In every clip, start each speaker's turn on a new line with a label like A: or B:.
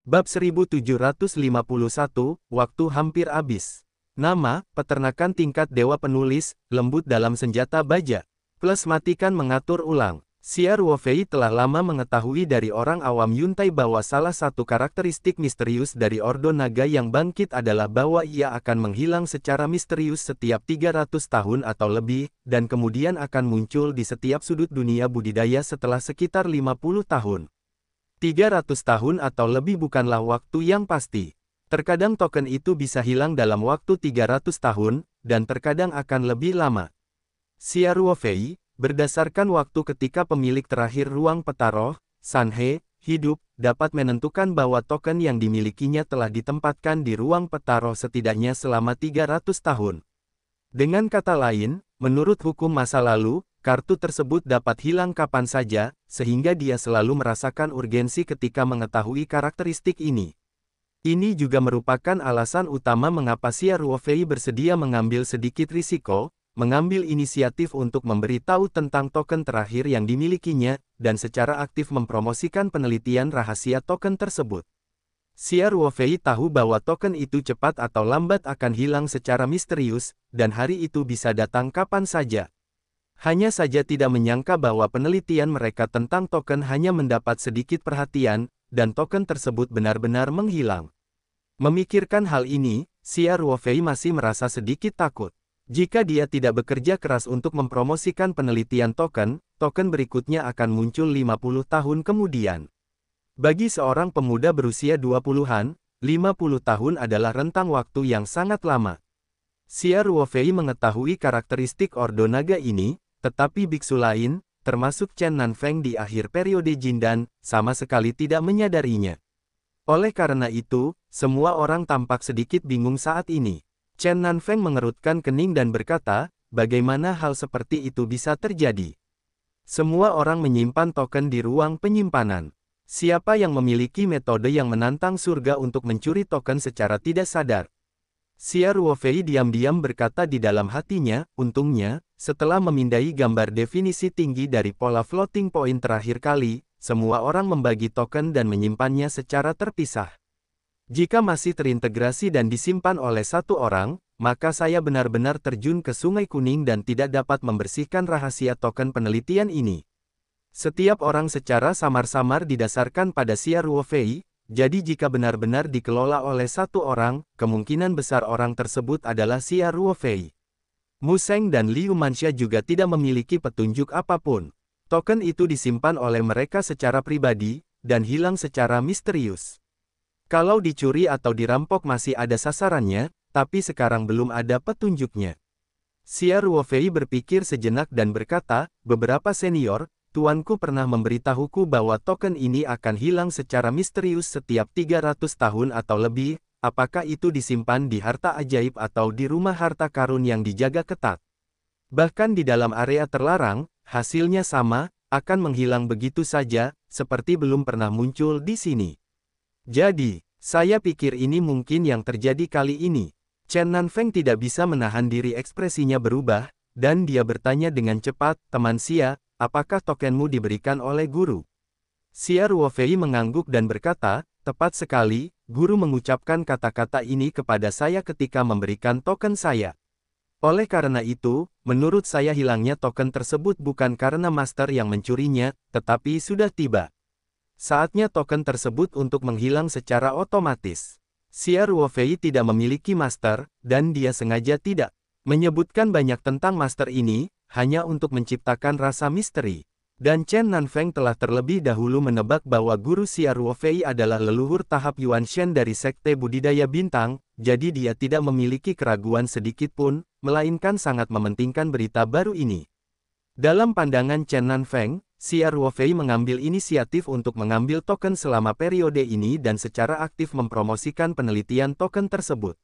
A: Bab 1751, waktu hampir habis. Nama, peternakan tingkat dewa penulis, lembut dalam senjata baja. Plus matikan mengatur ulang. Xia Ruofei telah lama mengetahui dari orang awam Yuntai bahwa salah satu karakteristik misterius dari Ordo Naga yang bangkit adalah bahwa ia akan menghilang secara misterius setiap 300 tahun atau lebih, dan kemudian akan muncul di setiap sudut dunia budidaya setelah sekitar 50 tahun. 300 tahun atau lebih bukanlah waktu yang pasti. Terkadang token itu bisa hilang dalam waktu 300 tahun, dan terkadang akan lebih lama. Xia Ruofei, berdasarkan waktu ketika pemilik terakhir ruang peta roh, Sanhe, hidup, dapat menentukan bahwa token yang dimilikinya telah ditempatkan di ruang peta roh setidaknya selama 300 tahun. Dengan kata lain, menurut hukum masa lalu, kartu tersebut dapat hilang kapan saja, sehingga dia selalu merasakan urgensi ketika mengetahui karakteristik ini. Ini juga merupakan alasan utama mengapa Xia Ruofei bersedia mengambil sedikit risiko, mengambil inisiatif untuk memberitahu tentang token terakhir yang dimilikinya, dan secara aktif mempromosikan penelitian rahasia token tersebut. Xia Ruofei tahu bahwa token itu cepat atau lambat akan hilang secara misterius, dan hari itu bisa datang kapan saja. Hanya saja tidak menyangka bahwa penelitian mereka tentang token hanya mendapat sedikit perhatian, dan token tersebut benar-benar menghilang. Memikirkan hal ini, Xia Ruofei masih merasa sedikit takut. Jika dia tidak bekerja keras untuk mempromosikan penelitian token, token berikutnya akan muncul 50 tahun kemudian. Bagi seorang pemuda berusia 20-an, 50 tahun adalah rentang waktu yang sangat lama. Xia Ruofei mengetahui karakteristik Ordo Naga ini, tetapi biksu lain, termasuk Chen Nanfeng di akhir periode Jindan, sama sekali tidak menyadarinya. Oleh karena itu, semua orang tampak sedikit bingung saat ini. Chen Nanfeng mengerutkan kening dan berkata, bagaimana hal seperti itu bisa terjadi? Semua orang menyimpan token di ruang penyimpanan. Siapa yang memiliki metode yang menantang surga untuk mencuri token secara tidak sadar? Xia Ruofei diam-diam berkata di dalam hatinya, untungnya, setelah memindai gambar definisi tinggi dari pola floating point terakhir kali, semua orang membagi token dan menyimpannya secara terpisah. Jika masih terintegrasi dan disimpan oleh satu orang, maka saya benar-benar terjun ke Sungai Kuning dan tidak dapat membersihkan rahasia token penelitian ini. Setiap orang secara samar-samar didasarkan pada Xia Ruofei. Jadi jika benar-benar dikelola oleh satu orang, kemungkinan besar orang tersebut adalah Xia Ruofei. Mu Sheng dan Liu Manxia juga tidak memiliki petunjuk apapun. Token itu disimpan oleh mereka secara pribadi, dan hilang secara misterius. Kalau dicuri atau dirampok masih ada sasarannya, tapi sekarang belum ada petunjuknya. Xia Ruofei berpikir sejenak dan berkata, beberapa senior, tuanku pernah memberitahuku bahwa token ini akan hilang secara misterius setiap 300 tahun atau lebih, apakah itu disimpan di harta ajaib atau di rumah harta karun yang dijaga ketat. Bahkan di dalam area terlarang, hasilnya sama, akan menghilang begitu saja, seperti belum pernah muncul di sini. Jadi, saya pikir ini mungkin yang terjadi kali ini. Chen Nanfeng tidak bisa menahan diri ekspresinya berubah, dan dia bertanya dengan cepat, teman Xia, apakah tokenmu diberikan oleh guru? Xia Ruofei mengangguk dan berkata, tepat sekali, guru mengucapkan kata-kata ini kepada saya ketika memberikan token saya. Oleh karena itu, menurut saya hilangnya token tersebut bukan karena master yang mencurinya, tetapi sudah tiba. Saatnya token tersebut untuk menghilang secara otomatis. Xia Ruofei tidak memiliki master, dan dia sengaja tidak menyebutkan banyak tentang master ini, hanya untuk menciptakan rasa misteri. Dan Chen Nanfeng telah terlebih dahulu menebak bahwa guru Xia Ruofei adalah leluhur tahap Yuan Shen dari Sekte Budidaya Bintang, jadi dia tidak memiliki keraguan sedikit pun, melainkan sangat mementingkan berita baru ini. Dalam pandangan Chen Nanfeng, Xia Ruofei mengambil inisiatif untuk mengambil token selama periode ini dan secara aktif mempromosikan penelitian token tersebut.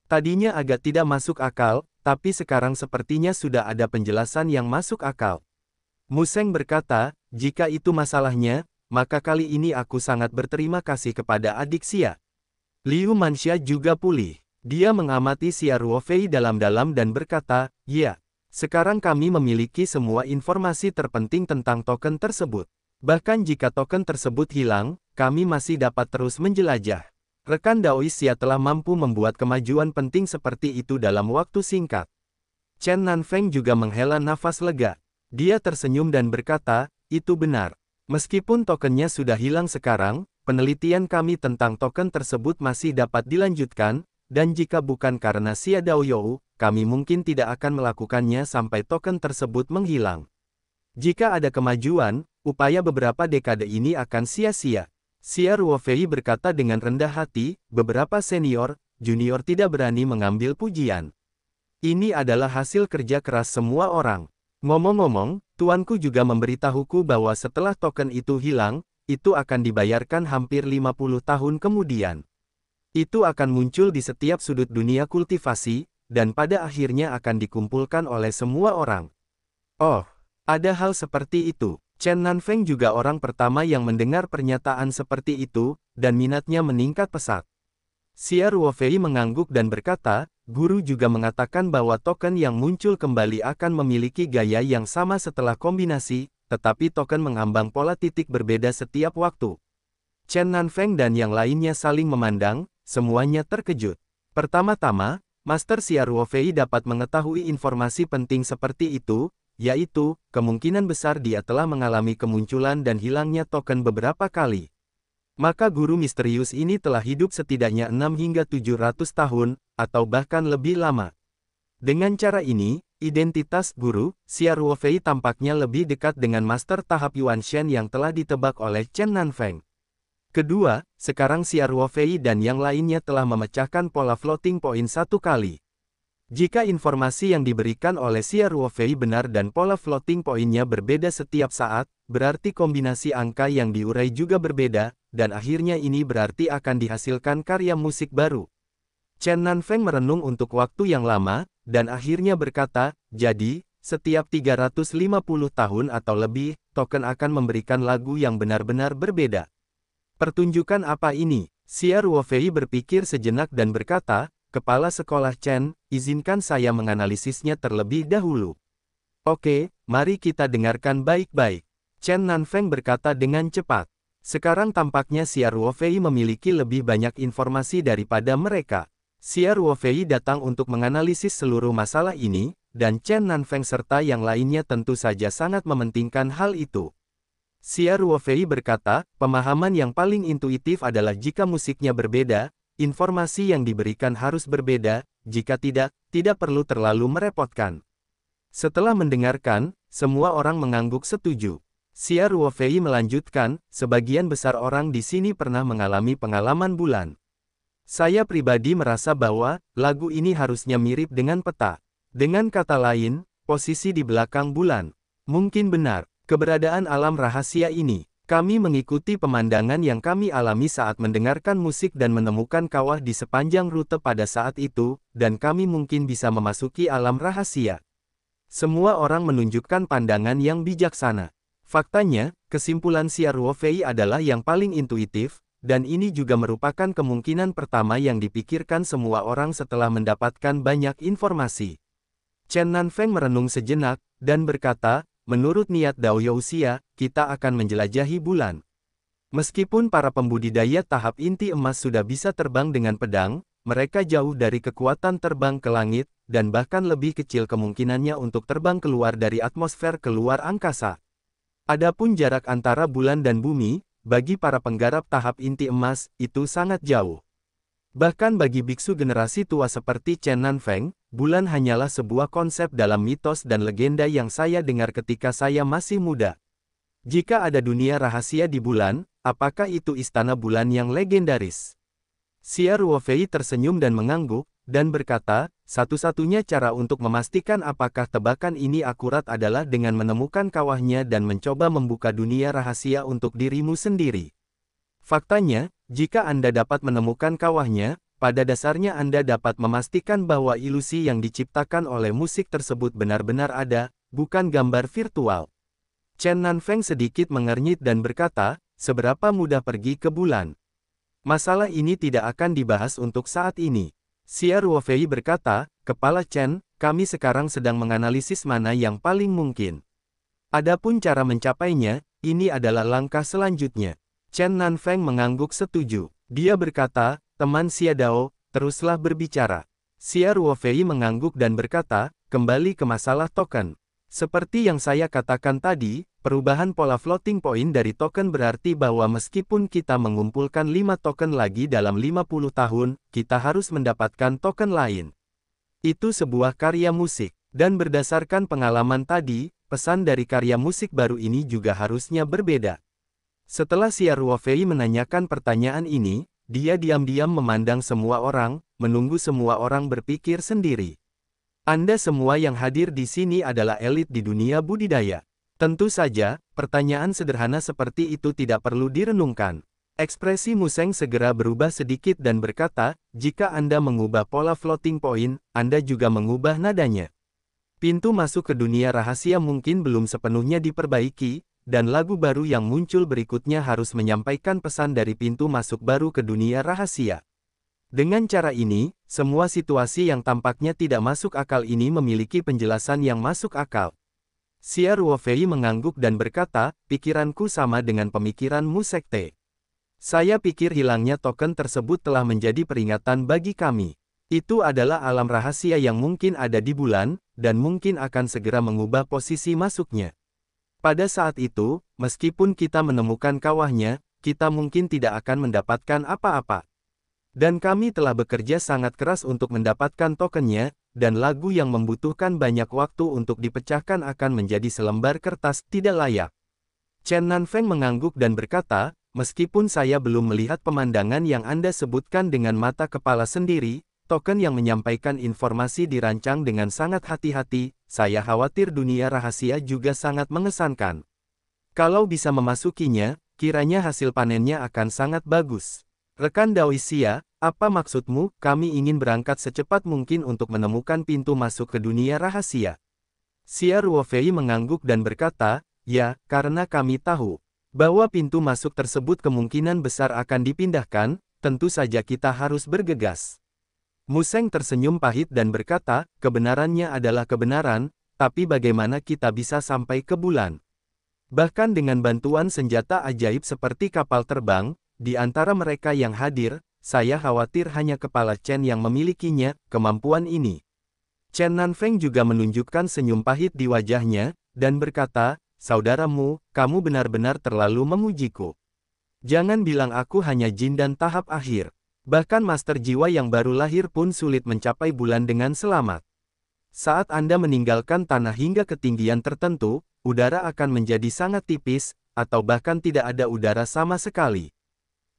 A: Tadinya agak tidak masuk akal, tapi sekarang sepertinya sudah ada penjelasan yang masuk akal. Mu Sheng berkata, jika itu masalahnya, maka kali ini aku sangat berterima kasih kepada adik Xia. Liu Manxia juga pulih. Dia mengamati Xia Ruofei dalam-dalam dan berkata, ya, sekarang kami memiliki semua informasi terpenting tentang token tersebut. Bahkan jika token tersebut hilang, kami masih dapat terus menjelajah. Rekan Daois Xia telah mampu membuat kemajuan penting seperti itu dalam waktu singkat. Chen Nanfeng juga menghela nafas lega. Dia tersenyum dan berkata, itu benar. Meskipun tokennya sudah hilang sekarang, penelitian kami tentang token tersebut masih dapat dilanjutkan, dan jika bukan karena Xia Daoyou, kami mungkin tidak akan melakukannya sampai token tersebut menghilang. Jika ada kemajuan, upaya beberapa dekade ini akan sia-sia. Xia Ruofei berkata dengan rendah hati, beberapa senior, junior tidak berani mengambil pujian. Ini adalah hasil kerja keras semua orang. Ngomong-ngomong, tuanku juga memberitahuku bahwa setelah token itu hilang, itu akan dibayarkan hampir 50 tahun kemudian. Itu akan muncul di setiap sudut dunia kultivasi, dan pada akhirnya akan dikumpulkan oleh semua orang. Oh, ada hal seperti itu. Chen Nanfeng juga orang pertama yang mendengar pernyataan seperti itu, dan minatnya meningkat pesat. Xia Ruofei mengangguk dan berkata, guru juga mengatakan bahwa token yang muncul kembali akan memiliki gaya yang sama setelah kombinasi, tetapi token mengambang pola titik berbeda setiap waktu. Chen Nanfeng dan yang lainnya saling memandang, semuanya terkejut. Pertama-tama, Master Xia Ruofei dapat mengetahui informasi penting seperti itu, yaitu, kemungkinan besar dia telah mengalami kemunculan dan hilangnya token beberapa kali. Maka guru misterius ini telah hidup setidaknya 6 hingga 700 tahun, atau bahkan lebih lama. Dengan cara ini, identitas guru, Xia Ruofei tampaknya lebih dekat dengan master tahap Yuan Shen yang telah ditebak oleh Chen Nanfeng. Kedua, sekarang Xia Ruofei dan yang lainnya telah memecahkan pola floating point 1 kali. Jika informasi yang diberikan oleh Xia Ruofei benar dan pola floating point-nya berbeda setiap saat, berarti kombinasi angka yang diurai juga berbeda, dan akhirnya ini berarti akan dihasilkan karya musik baru. Chen Nanfeng merenung untuk waktu yang lama, dan akhirnya berkata, jadi, setiap 350 tahun atau lebih, token akan memberikan lagu yang benar-benar berbeda. Pertunjukan apa ini? Xia Ruofei berpikir sejenak dan berkata, Kepala Sekolah Chen, izinkan saya menganalisisnya terlebih dahulu. Oke, mari kita dengarkan baik-baik. Chen Nanfeng berkata dengan cepat. Sekarang tampaknya Xia Ruofei memiliki lebih banyak informasi daripada mereka. Xia Ruofei datang untuk menganalisis seluruh masalah ini, dan Chen Nanfeng serta yang lainnya tentu saja sangat mementingkan hal itu. Xia Ruofei berkata, pemahaman yang paling intuitif adalah jika musiknya berbeda, informasi yang diberikan harus berbeda, jika tidak, tidak perlu terlalu merepotkan. Setelah mendengarkan, semua orang mengangguk setuju. Xia Ruofei melanjutkan, sebagian besar orang di sini pernah mengalami pengalaman bulan. Saya pribadi merasa bahwa, lagu ini harusnya mirip dengan peta. Dengan kata lain, posisi di belakang bulan. Mungkin benar, keberadaan alam rahasia ini. Kami mengikuti pemandangan yang kami alami saat mendengarkan musik dan menemukan kawah di sepanjang rute pada saat itu, dan kami mungkin bisa memasuki alam rahasia. Semua orang menunjukkan pandangan yang bijaksana. Faktanya, kesimpulan Xia Ruofei adalah yang paling intuitif, dan ini juga merupakan kemungkinan pertama yang dipikirkan semua orang setelah mendapatkan banyak informasi. Chen Nanfeng merenung sejenak, dan berkata, menurut niat Daoyou Xia, kita akan menjelajahi bulan. Meskipun para pembudidaya tahap inti emas sudah bisa terbang dengan pedang, mereka jauh dari kekuatan terbang ke langit, dan bahkan lebih kecil kemungkinannya untuk terbang keluar dari atmosfer keluar angkasa. Adapun jarak antara bulan dan bumi, bagi para penggarap tahap inti emas, itu sangat jauh. Bahkan bagi biksu generasi tua seperti Chen Nanfeng, bulan hanyalah sebuah konsep dalam mitos dan legenda yang saya dengar ketika saya masih muda. Jika ada dunia rahasia di bulan, apakah itu istana bulan yang legendaris? Xia Ruofei tersenyum dan mengangguk, dan berkata, satu-satunya cara untuk memastikan apakah tebakan ini akurat adalah dengan menemukan kawahnya dan mencoba membuka dunia rahasia untuk dirimu sendiri. Faktanya, jika Anda dapat menemukan kawahnya, pada dasarnya Anda dapat memastikan bahwa ilusi yang diciptakan oleh musik tersebut benar-benar ada, bukan gambar virtual. Chen Nanfeng sedikit mengernyit dan berkata, seberapa mudah pergi ke bulan? Masalah ini tidak akan dibahas untuk saat ini. Xia Ruofei berkata, Kepala Chen, kami sekarang sedang menganalisis mana yang paling mungkin. Adapun cara mencapainya, ini adalah langkah selanjutnya. Chen Nanfeng mengangguk setuju. Dia berkata, teman Xia Dao, teruslah berbicara. Xia Ruofei mengangguk dan berkata, kembali ke masalah token. Seperti yang saya katakan tadi, perubahan pola floating point dari token berarti bahwa meskipun kita mengumpulkan 5 token lagi dalam 50 tahun, kita harus mendapatkan token lain. Itu sebuah karya musik. Dan berdasarkan pengalaman tadi, pesan dari karya musik baru ini juga harusnya berbeda. Setelah Xia Ruofei menanyakan pertanyaan ini, dia diam-diam memandang semua orang, menunggu semua orang berpikir sendiri. Anda semua yang hadir di sini adalah elit di dunia budidaya. Tentu saja, pertanyaan sederhana seperti itu tidak perlu direnungkan. Ekspresi Museng segera berubah sedikit dan berkata, jika Anda mengubah pola floating point, Anda juga mengubah nadanya. Pintu masuk ke dunia rahasia mungkin belum sepenuhnya diperbaiki, dan lagu baru yang muncul berikutnya harus menyampaikan pesan dari pintu masuk baru ke dunia rahasia. Dengan cara ini, semua situasi yang tampaknya tidak masuk akal ini memiliki penjelasan yang masuk akal. Xia Ruofei mengangguk dan berkata, pikiranku sama dengan pemikiranmu sekte. Saya pikir hilangnya token tersebut telah menjadi peringatan bagi kami. Itu adalah alam rahasia yang mungkin ada di bulan, dan mungkin akan segera mengubah posisi masuknya. Pada saat itu, meskipun kita menemukan kawahnya, kita mungkin tidak akan mendapatkan apa-apa. Dan kami telah bekerja sangat keras untuk mendapatkan tokennya, dan lagu yang membutuhkan banyak waktu untuk dipecahkan akan menjadi selembar kertas tidak layak. Chen Nanfeng mengangguk dan berkata, meskipun saya belum melihat pemandangan yang Anda sebutkan dengan mata kepala sendiri, token yang menyampaikan informasi dirancang dengan sangat hati-hati, saya khawatir dunia rahasia juga sangat mengesankan. Kalau bisa memasukinya, kiranya hasil panennya akan sangat bagus. Rekan Daoisia, apa maksudmu? Kami ingin berangkat secepat mungkin untuk menemukan pintu masuk ke dunia rahasia. Xia Ruofei mengangguk dan berkata, ya, karena kami tahu bahwa pintu masuk tersebut kemungkinan besar akan dipindahkan, tentu saja kita harus bergegas. Museng tersenyum pahit dan berkata, kebenarannya adalah kebenaran, tapi bagaimana kita bisa sampai ke bulan? Bahkan dengan bantuan senjata ajaib seperti kapal terbang, di antara mereka yang hadir, saya khawatir hanya kepala Chen yang memilikinya, kemampuan ini. Chen Nanfeng juga menunjukkan senyum pahit di wajahnya, dan berkata, saudaramu, kamu benar-benar terlalu memujiku. Jangan bilang aku hanya jin dan tahap akhir. Bahkan master jiwa yang baru lahir pun sulit mencapai bulan dengan selamat. Saat Anda meninggalkan tanah hingga ketinggian tertentu, udara akan menjadi sangat tipis, atau bahkan tidak ada udara sama sekali.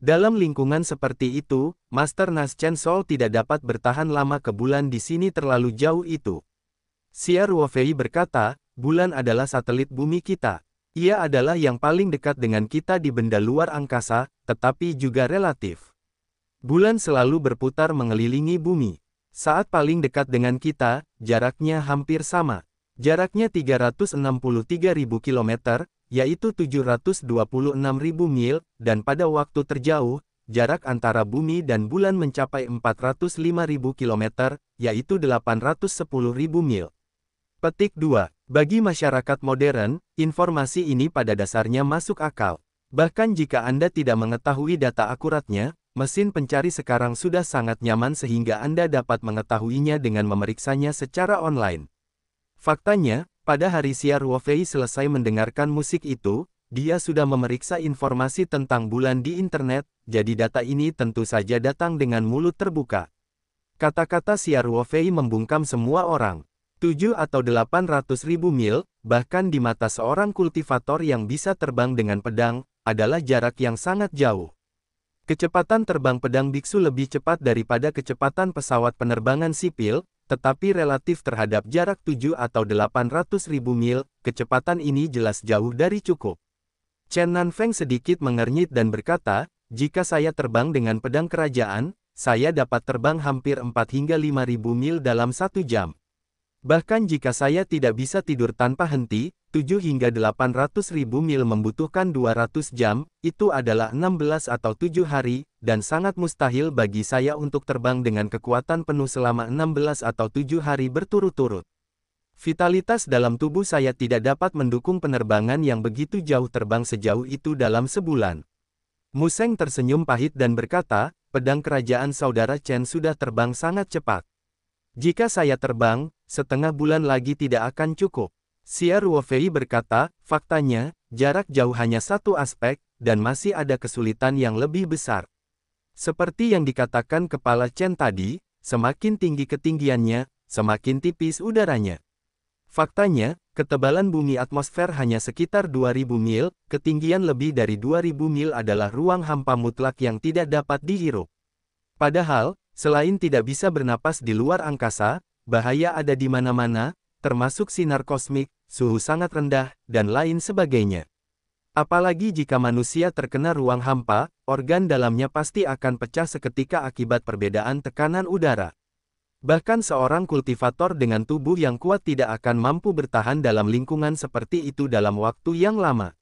A: Dalam lingkungan seperti itu, Master Nas Chen Sol tidak dapat bertahan lama ke bulan di sini terlalu jauh itu. Xia Ruofei berkata, bulan adalah satelit bumi kita. Ia adalah yang paling dekat dengan kita di benda luar angkasa, tetapi juga relatif. Bulan selalu berputar mengelilingi bumi. Saat paling dekat dengan kita, jaraknya hampir sama. Jaraknya 363.000 km, yaitu 726.000 mil, dan pada waktu terjauh, jarak antara bumi dan bulan mencapai 405.000 km, yaitu 810.000 mil. Petik 2. Bagi masyarakat modern, informasi ini pada dasarnya masuk akal. Bahkan jika Anda tidak mengetahui data akuratnya, mesin pencari sekarang sudah sangat nyaman sehingga Anda dapat mengetahuinya dengan memeriksanya secara online. Faktanya, pada hari Xia Ruofei selesai mendengarkan musik itu, dia sudah memeriksa informasi tentang bulan di internet, jadi data ini tentu saja datang dengan mulut terbuka. Kata-kata Xia Ruofei membungkam semua orang. 7 atau 800.000 mil, bahkan di mata seorang kultivator yang bisa terbang dengan pedang, adalah jarak yang sangat jauh. Kecepatan terbang pedang biksu lebih cepat daripada kecepatan pesawat penerbangan sipil, tetapi relatif terhadap jarak 7 atau 800.000 mil, kecepatan ini jelas jauh dari cukup. Chen Nanfeng sedikit mengernyit dan berkata, jika saya terbang dengan pedang kerajaan, saya dapat terbang hampir 4 hingga 5.000 mil dalam 1 jam. Bahkan jika saya tidak bisa tidur tanpa henti, 7 hingga 800.000 mil membutuhkan 200 jam, itu adalah 16 atau 7 hari, dan sangat mustahil bagi saya untuk terbang dengan kekuatan penuh selama 16 atau 7 hari berturut-turut. Vitalitas dalam tubuh saya tidak dapat mendukung penerbangan yang begitu jauh terbang sejauh itu dalam sebulan. Museng tersenyum pahit dan berkata, pedang kerajaan saudara Chen sudah terbang sangat cepat. Jika saya terbang, setengah bulan lagi tidak akan cukup. Xia Ruofei berkata, faktanya, jarak jauh hanya satu aspek, dan masih ada kesulitan yang lebih besar. Seperti yang dikatakan kepala Chen tadi, semakin tinggi ketinggiannya, semakin tipis udaranya. Faktanya, ketebalan bumi atmosfer hanya sekitar 2000 mil, ketinggian lebih dari 2000 mil adalah ruang hampa mutlak yang tidak dapat dihirup. Padahal, selain tidak bisa bernapas di luar angkasa, bahaya ada di mana-mana, termasuk sinar kosmik, suhu sangat rendah, dan lain sebagainya. Apalagi jika manusia terkena ruang hampa, organ dalamnya pasti akan pecah seketika akibat perbedaan tekanan udara. Bahkan seorang kultivator dengan tubuh yang kuat tidak akan mampu bertahan dalam lingkungan seperti itu dalam waktu yang lama.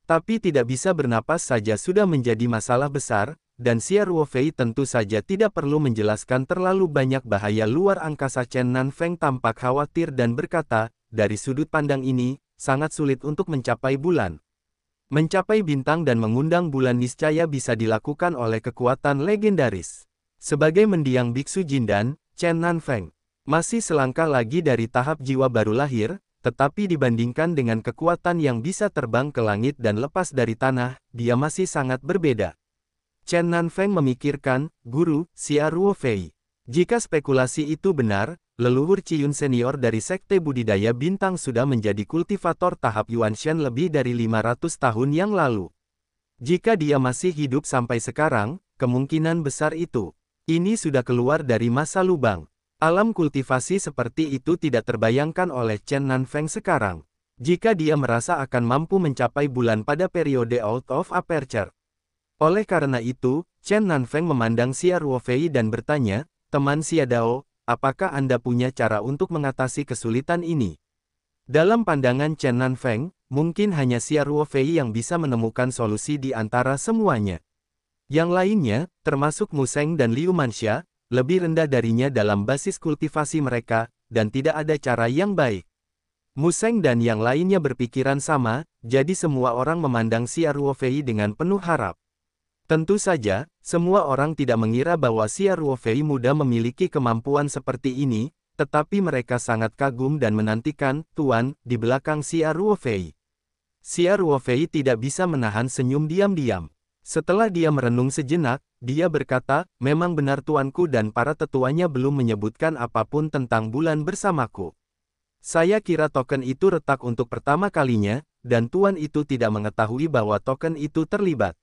A: Tapi tidak bisa bernapas saja sudah menjadi masalah besar, dan Xia Ruofei tentu saja tidak perlu menjelaskan terlalu banyak bahaya luar angkasa. Chen Nanfeng tampak khawatir dan berkata, dari sudut pandang ini, sangat sulit untuk mencapai bulan. Mencapai bintang dan mengundang bulan niscaya bisa dilakukan oleh kekuatan legendaris. Sebagai mendiang biksu Jindan, Chen Nanfeng masih selangkah lagi dari tahap jiwa baru lahir, tetapi dibandingkan dengan kekuatan yang bisa terbang ke langit dan lepas dari tanah, dia masih sangat berbeda. Chen Nanfeng memikirkan, Guru, Xia Ruofei. Jika spekulasi itu benar, leluhur Ciyun senior dari Sekte Budidaya Bintang sudah menjadi kultivator tahap Yuanshan lebih dari 500 tahun yang lalu. Jika dia masih hidup sampai sekarang, kemungkinan besar itu. Ini sudah keluar dari masa lubang. Alam kultivasi seperti itu tidak terbayangkan oleh Chen Nanfeng sekarang. Jika dia merasa akan mampu mencapai bulan pada periode out of aperture. Oleh karena itu, Chen Nanfeng memandang Xia Ruofei dan bertanya, teman Xia Dao, apakah Anda punya cara untuk mengatasi kesulitan ini? Dalam pandangan Chen Nanfeng, mungkin hanya Xia Ruofei yang bisa menemukan solusi di antara semuanya. Yang lainnya, termasuk Museng dan Liu Manxia, lebih rendah darinya dalam basis kultivasi mereka, dan tidak ada cara yang baik. Museng dan yang lainnya berpikiran sama, jadi semua orang memandang Xia Ruofei dengan penuh harap. Tentu saja, semua orang tidak mengira bahwa Xia Ruofei muda memiliki kemampuan seperti ini, tetapi mereka sangat kagum dan menantikan, Tuan, di belakang Xia Ruofei. Xia Ruofei tidak bisa menahan senyum diam-diam. Setelah dia merenung sejenak, dia berkata, memang benar tuanku dan para tetuanya belum menyebutkan apapun tentang bulan bersamaku. Saya kira token itu retak untuk pertama kalinya, dan tuan itu tidak mengetahui bahwa token itu terlibat.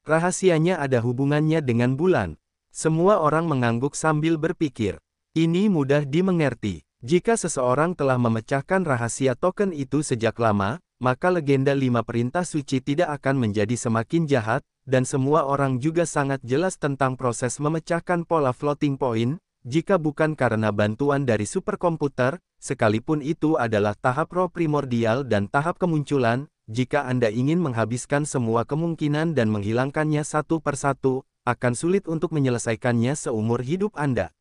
A: Rahasianya ada hubungannya dengan bulan. Semua orang mengangguk sambil berpikir. Ini mudah dimengerti. Jika seseorang telah memecahkan rahasia token itu sejak lama, maka legenda 5 perintah suci tidak akan menjadi semakin jahat, dan semua orang juga sangat jelas tentang proses memecahkan pola floating point, jika bukan karena bantuan dari superkomputer, sekalipun itu adalah tahap roh primordial dan tahap kemunculan, jika Anda ingin menghabiskan semua kemungkinan dan menghilangkannya satu persatu, akan sulit untuk menyelesaikannya seumur hidup Anda.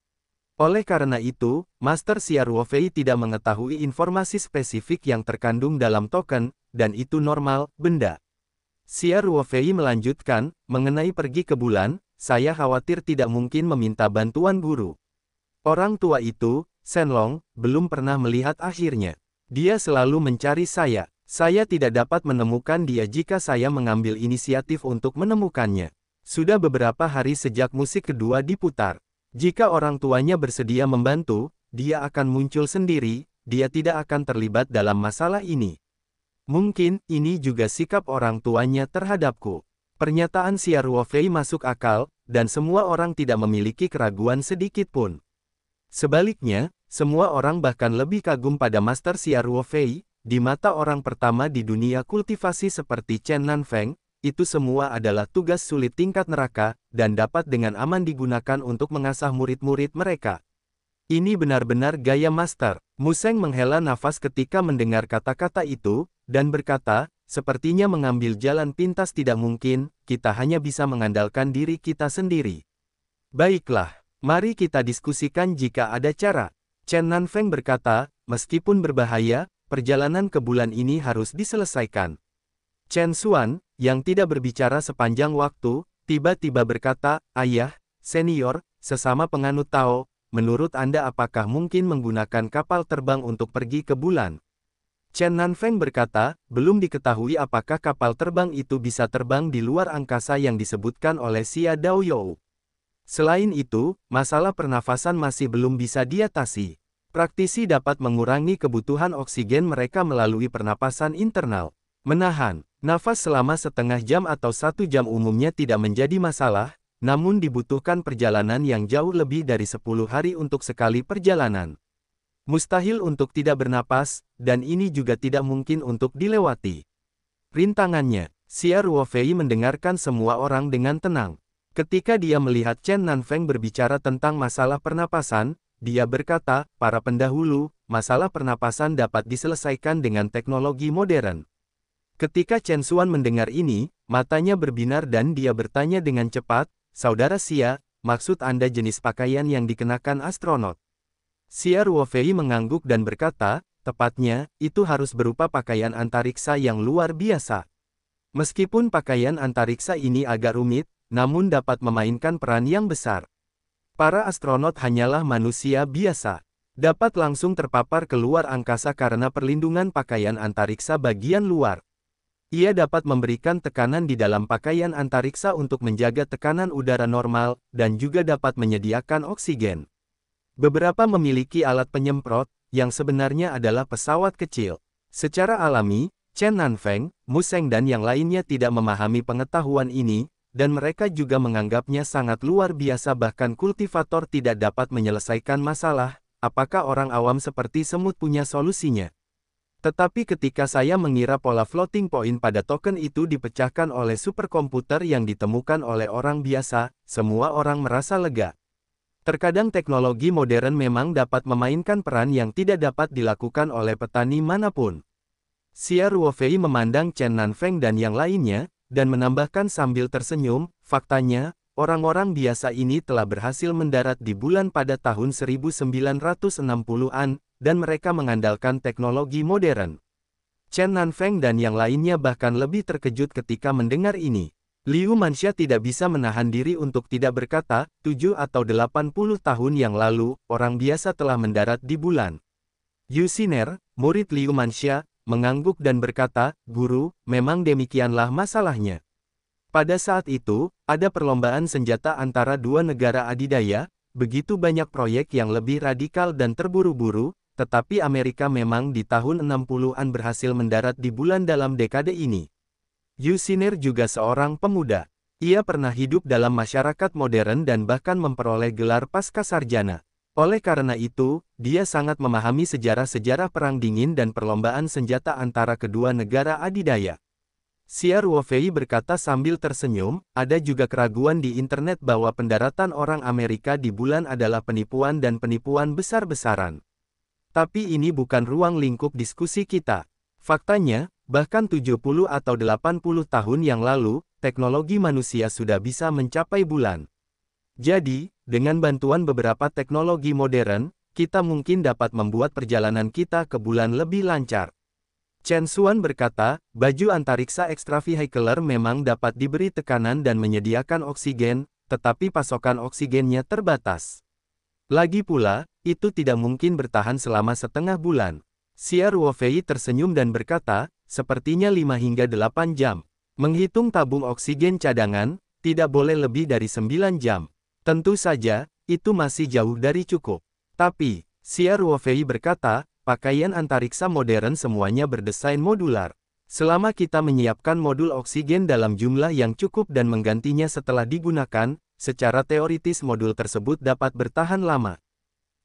A: Oleh karena itu, Master Xia Ruofei tidak mengetahui informasi spesifik yang terkandung dalam token, dan itu normal, benda. Xia Ruofei melanjutkan, mengenai pergi ke bulan, saya khawatir tidak mungkin meminta bantuan guru. Orang tua itu, Shenlong, belum pernah melihat akhirnya. Dia selalu mencari saya. Saya tidak dapat menemukan dia jika saya mengambil inisiatif untuk menemukannya. Sudah beberapa hari sejak musik kedua diputar. Jika orang tuanya bersedia membantu, dia akan muncul sendiri, dia tidak akan terlibat dalam masalah ini. Mungkin, ini juga sikap orang tuanya terhadapku. Pernyataan Xia Ruofei masuk akal, dan semua orang tidak memiliki keraguan sedikit pun. Sebaliknya, semua orang bahkan lebih kagum pada Master Xia Ruofei, di mata orang pertama di dunia kultivasi seperti Chen Nanfeng, itu semua adalah tugas sulit tingkat neraka, dan dapat dengan aman digunakan untuk mengasah murid-murid mereka. Ini benar-benar gaya Master. Museng menghela nafas ketika mendengar kata-kata itu, dan berkata, sepertinya mengambil jalan pintas tidak mungkin, kita hanya bisa mengandalkan diri kita sendiri. Baiklah, mari kita diskusikan jika ada cara. Chen Nanfeng berkata, meskipun berbahaya, perjalanan ke bulan ini harus diselesaikan. Chen Xuan, yang tidak berbicara sepanjang waktu, tiba-tiba berkata, Ayah, senior, sesama penganut Tao, menurut Anda apakah mungkin menggunakan kapal terbang untuk pergi ke bulan? Chen Nanfeng berkata, belum diketahui apakah kapal terbang itu bisa terbang di luar angkasa yang disebutkan oleh Xia Daoyou. Selain itu, masalah pernafasan masih belum bisa diatasi. Praktisi dapat mengurangi kebutuhan oksigen mereka melalui pernapasan internal. Menahan nafas selama setengah jam atau 1 jam umumnya tidak menjadi masalah, namun dibutuhkan perjalanan yang jauh lebih dari 10 hari untuk sekali perjalanan. Mustahil untuk tidak bernapas, dan ini juga tidak mungkin untuk dilewati. Rintangannya, Xia Ruofei mendengarkan semua orang dengan tenang. Ketika dia melihat Chen Nanfeng berbicara tentang masalah pernapasan, dia berkata, para pendahulu, masalah pernapasan dapat diselesaikan dengan teknologi modern. Ketika Chen Xuan mendengar ini, matanya berbinar dan dia bertanya dengan cepat, Saudara Xia, maksud Anda jenis pakaian yang dikenakan astronot? Xia Ruofei mengangguk dan berkata, tepatnya, itu harus berupa pakaian antariksa yang luar biasa. Meskipun pakaian antariksa ini agak rumit, namun dapat memainkan peran yang besar. Para astronot hanyalah manusia biasa. Dapat langsung terpapar ke luar angkasa karena perlindungan pakaian antariksa bagian luar. Ia dapat memberikan tekanan di dalam pakaian antariksa untuk menjaga tekanan udara normal, dan juga dapat menyediakan oksigen. Beberapa memiliki alat penyemprot, yang sebenarnya adalah pesawat kecil. Secara alami, Chen Nanfeng, Mu Sheng dan yang lainnya tidak memahami pengetahuan ini, dan mereka juga menganggapnya sangat luar biasa bahkan kultivator tidak dapat menyelesaikan masalah, apakah orang awam seperti semut punya solusinya? Tetapi ketika saya mengira pola floating point pada token itu dipecahkan oleh superkomputer yang ditemukan oleh orang biasa, semua orang merasa lega. Terkadang teknologi modern memang dapat memainkan peran yang tidak dapat dilakukan oleh petani manapun. Xia Ruofei memandang Chen Nanfeng dan yang lainnya, dan menambahkan sambil tersenyum, faktanya, orang-orang biasa ini telah berhasil mendarat di bulan pada tahun 1960-an, dan mereka mengandalkan teknologi modern. Chen Nanfeng dan yang lainnya bahkan lebih terkejut ketika mendengar ini. Liu Manxia tidak bisa menahan diri untuk tidak berkata, 7 atau 80 tahun yang lalu, orang biasa telah mendarat di bulan. Yu Xiner, murid Liu Manxia, mengangguk dan berkata, Guru, memang demikianlah masalahnya. Pada saat itu, ada perlombaan senjata antara dua negara adidaya, begitu banyak proyek yang lebih radikal dan terburu-buru, tetapi Amerika memang di tahun 60-an berhasil mendarat di bulan dalam dekade ini. Yu Xiner juga seorang pemuda. Ia pernah hidup dalam masyarakat modern dan bahkan memperoleh gelar pascasarjana. Oleh karena itu, dia sangat memahami sejarah-sejarah Perang Dingin dan perlombaan senjata antara kedua negara adidaya. Xia Ruofei berkata sambil tersenyum, ada juga keraguan di internet bahwa pendaratan orang Amerika di bulan adalah penipuan dan penipuan besar-besaran. Tapi ini bukan ruang lingkup diskusi kita. Faktanya, bahkan 70 atau 80 tahun yang lalu, teknologi manusia sudah bisa mencapai bulan. Jadi, dengan bantuan beberapa teknologi modern, kita mungkin dapat membuat perjalanan kita ke bulan lebih lancar. Chen Xuan berkata, baju antariksa extravehicular memang dapat diberi tekanan dan menyediakan oksigen, tetapi pasokan oksigennya terbatas. Lagi pula, itu tidak mungkin bertahan selama setengah bulan. Xia Ruofei tersenyum dan berkata, sepertinya 5 hingga 8 jam. Menghitung tabung oksigen cadangan, tidak boleh lebih dari 9 jam. Tentu saja, itu masih jauh dari cukup. Tapi, Xia Ruofei berkata, pakaian antariksa modern semuanya berdesain modular. Selama kita menyiapkan modul oksigen dalam jumlah yang cukup dan menggantinya setelah digunakan, secara teoritis modul tersebut dapat bertahan lama.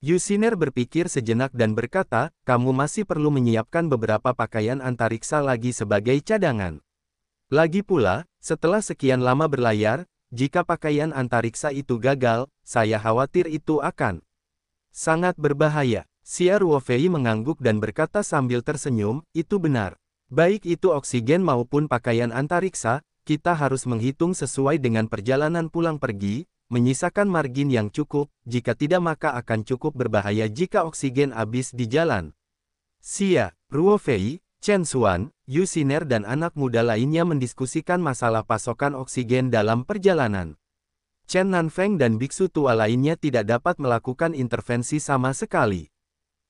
A: Yu Xiner berpikir sejenak dan berkata, kamu masih perlu menyiapkan beberapa pakaian antariksa lagi sebagai cadangan. Lagi pula, setelah sekian lama berlayar, jika pakaian antariksa itu gagal, saya khawatir itu akan sangat berbahaya. Xia Ruofei mengangguk dan berkata sambil tersenyum, itu benar. Baik itu oksigen maupun pakaian antariksa, kita harus menghitung sesuai dengan perjalanan pulang pergi, menyisakan margin yang cukup, jika tidak maka akan cukup berbahaya jika oksigen habis di jalan. Xia, Ruofei, Chen Xuan, Yu Xiner dan anak muda lainnya mendiskusikan masalah pasokan oksigen dalam perjalanan. Chen Nanfeng dan biksu tua lainnya tidak dapat melakukan intervensi sama sekali.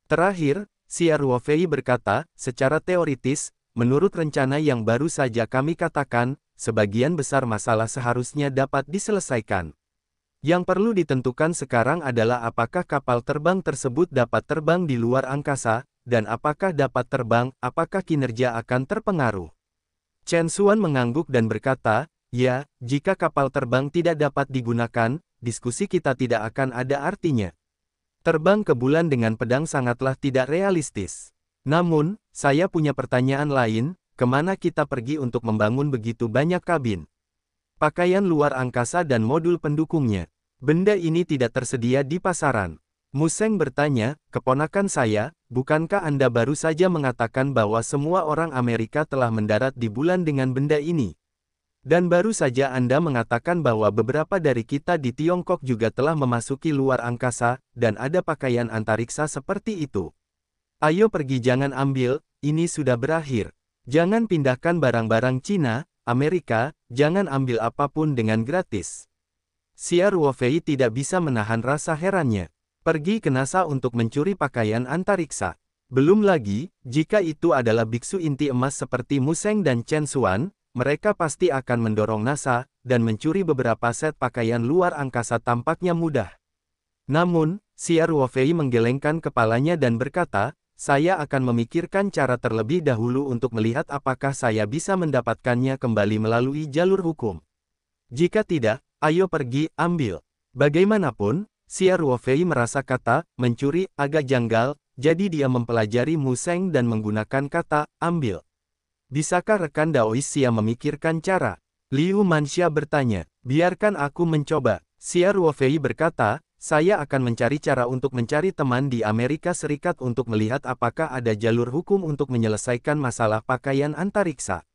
A: Terakhir, Xia Ruofei berkata, secara teoritis, menurut rencana yang baru saja kami katakan, sebagian besar masalah seharusnya dapat diselesaikan. Yang perlu ditentukan sekarang adalah apakah kapal terbang tersebut dapat terbang di luar angkasa, dan apakah dapat terbang, apakah kinerja akan terpengaruh. Chen Xuan mengangguk dan berkata, ya, jika kapal terbang tidak dapat digunakan, diskusi kita tidak akan ada artinya. Terbang ke bulan dengan pedang sangatlah tidak realistis. Namun, saya punya pertanyaan lain, kemana kita pergi untuk membangun begitu banyak kabin? Pakaian luar angkasa dan modul pendukungnya. Benda ini tidak tersedia di pasaran. Museng bertanya, keponakan saya, bukankah Anda baru saja mengatakan bahwa semua orang Amerika telah mendarat di bulan dengan benda ini? Dan baru saja Anda mengatakan bahwa beberapa dari kita di Tiongkok juga telah memasuki luar angkasa, dan ada pakaian antariksa seperti itu. Ayo pergi, jangan ambil, ini sudah berakhir. Jangan pindahkan barang-barang Cina, Amerika, jangan ambil apapun dengan gratis. Xia Ruofei tidak bisa menahan rasa herannya. Pergi ke NASA untuk mencuri pakaian antariksa. Belum lagi, jika itu adalah biksu inti emas seperti Museng dan Chen Xuan, mereka pasti akan mendorong NASA, dan mencuri beberapa set pakaian luar angkasa tampaknya mudah. Namun, Xia Ruofei menggelengkan kepalanya dan berkata, saya akan memikirkan cara terlebih dahulu untuk melihat apakah saya bisa mendapatkannya kembali melalui jalur hukum. Jika tidak, ayo pergi, ambil. Bagaimanapun, Xia Ruofei merasa kata, mencuri, agak janggal, jadi dia mempelajari Museng dan menggunakan kata, ambil. Bisakah rekan Daois Xia memikirkan cara? Liu Manxia bertanya, biarkan aku mencoba. Xia Ruofei berkata, saya akan mencari cara untuk mencari teman di Amerika Serikat untuk melihat apakah ada jalur hukum untuk menyelesaikan masalah pakaian antariksa.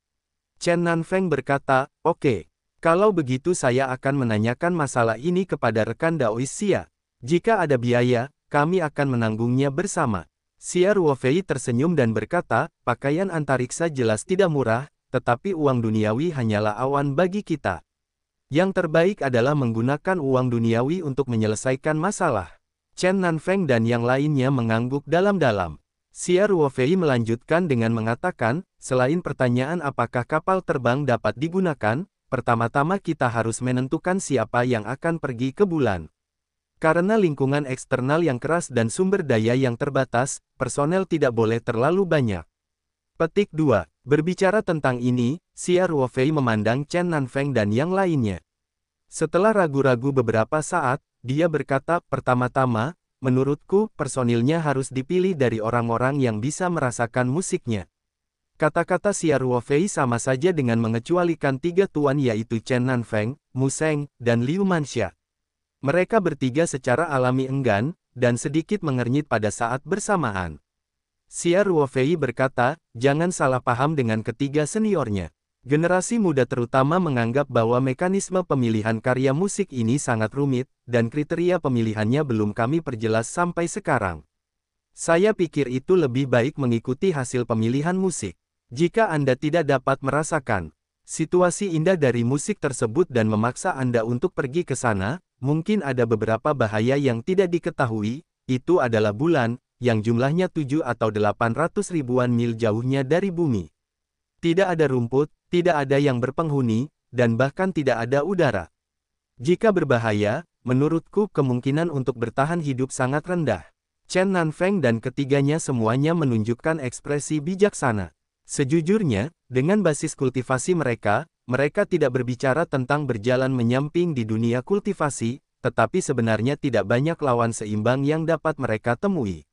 A: Chen Nanfeng berkata, oke. Kalau begitu saya akan menanyakan masalah ini kepada rekan Daois Xia. Jika ada biaya, kami akan menanggungnya bersama. Xia Ruofei tersenyum dan berkata, pakaian antariksa jelas tidak murah, tetapi uang duniawi hanyalah awan bagi kita. Yang terbaik adalah menggunakan uang duniawi untuk menyelesaikan masalah. Chen Nanfeng dan yang lainnya mengangguk dalam-dalam. Xia Ruofei melanjutkan dengan mengatakan, selain pertanyaan apakah kapal terbang dapat digunakan, pertama-tama kita harus menentukan siapa yang akan pergi ke bulan. Karena lingkungan eksternal yang keras dan sumber daya yang terbatas, personel tidak boleh terlalu banyak. Petik 2. Berbicara tentang ini, Xia Ruofei memandang Chen Nanfeng dan yang lainnya. Setelah ragu-ragu beberapa saat, dia berkata, pertama-tama, menurutku, personilnya harus dipilih dari orang-orang yang bisa merasakan musiknya. Kata-kata Xia Ruofei sama saja dengan mengecualikan tiga tuan yaitu Chen Nanfeng, Museng, dan Liu Manxia. Mereka bertiga secara alami enggan, dan sedikit mengernyit pada saat bersamaan. Xia Ruofei berkata, jangan salah paham dengan ketiga seniornya. Generasi muda terutama menganggap bahwa mekanisme pemilihan karya musik ini sangat rumit, dan kriteria pemilihannya belum kami perjelas sampai sekarang. Saya pikir itu lebih baik mengikuti hasil pemilihan musik. Jika Anda tidak dapat merasakan situasi indah dari musik tersebut dan memaksa Anda untuk pergi ke sana, mungkin ada beberapa bahaya yang tidak diketahui, itu adalah bulan, yang jumlahnya 7 atau 800 ribuan mil jauhnya dari bumi. Tidak ada rumput, tidak ada yang berpenghuni, dan bahkan tidak ada udara. Jika berbahaya, menurutku kemungkinan untuk bertahan hidup sangat rendah. Chen Nanfeng dan ketiganya semuanya menunjukkan ekspresi bijaksana. Sejujurnya, dengan basis kultivasi mereka, mereka tidak berbicara tentang berjalan menyamping di dunia kultivasi, tetapi sebenarnya tidak banyak lawan seimbang yang dapat mereka temui.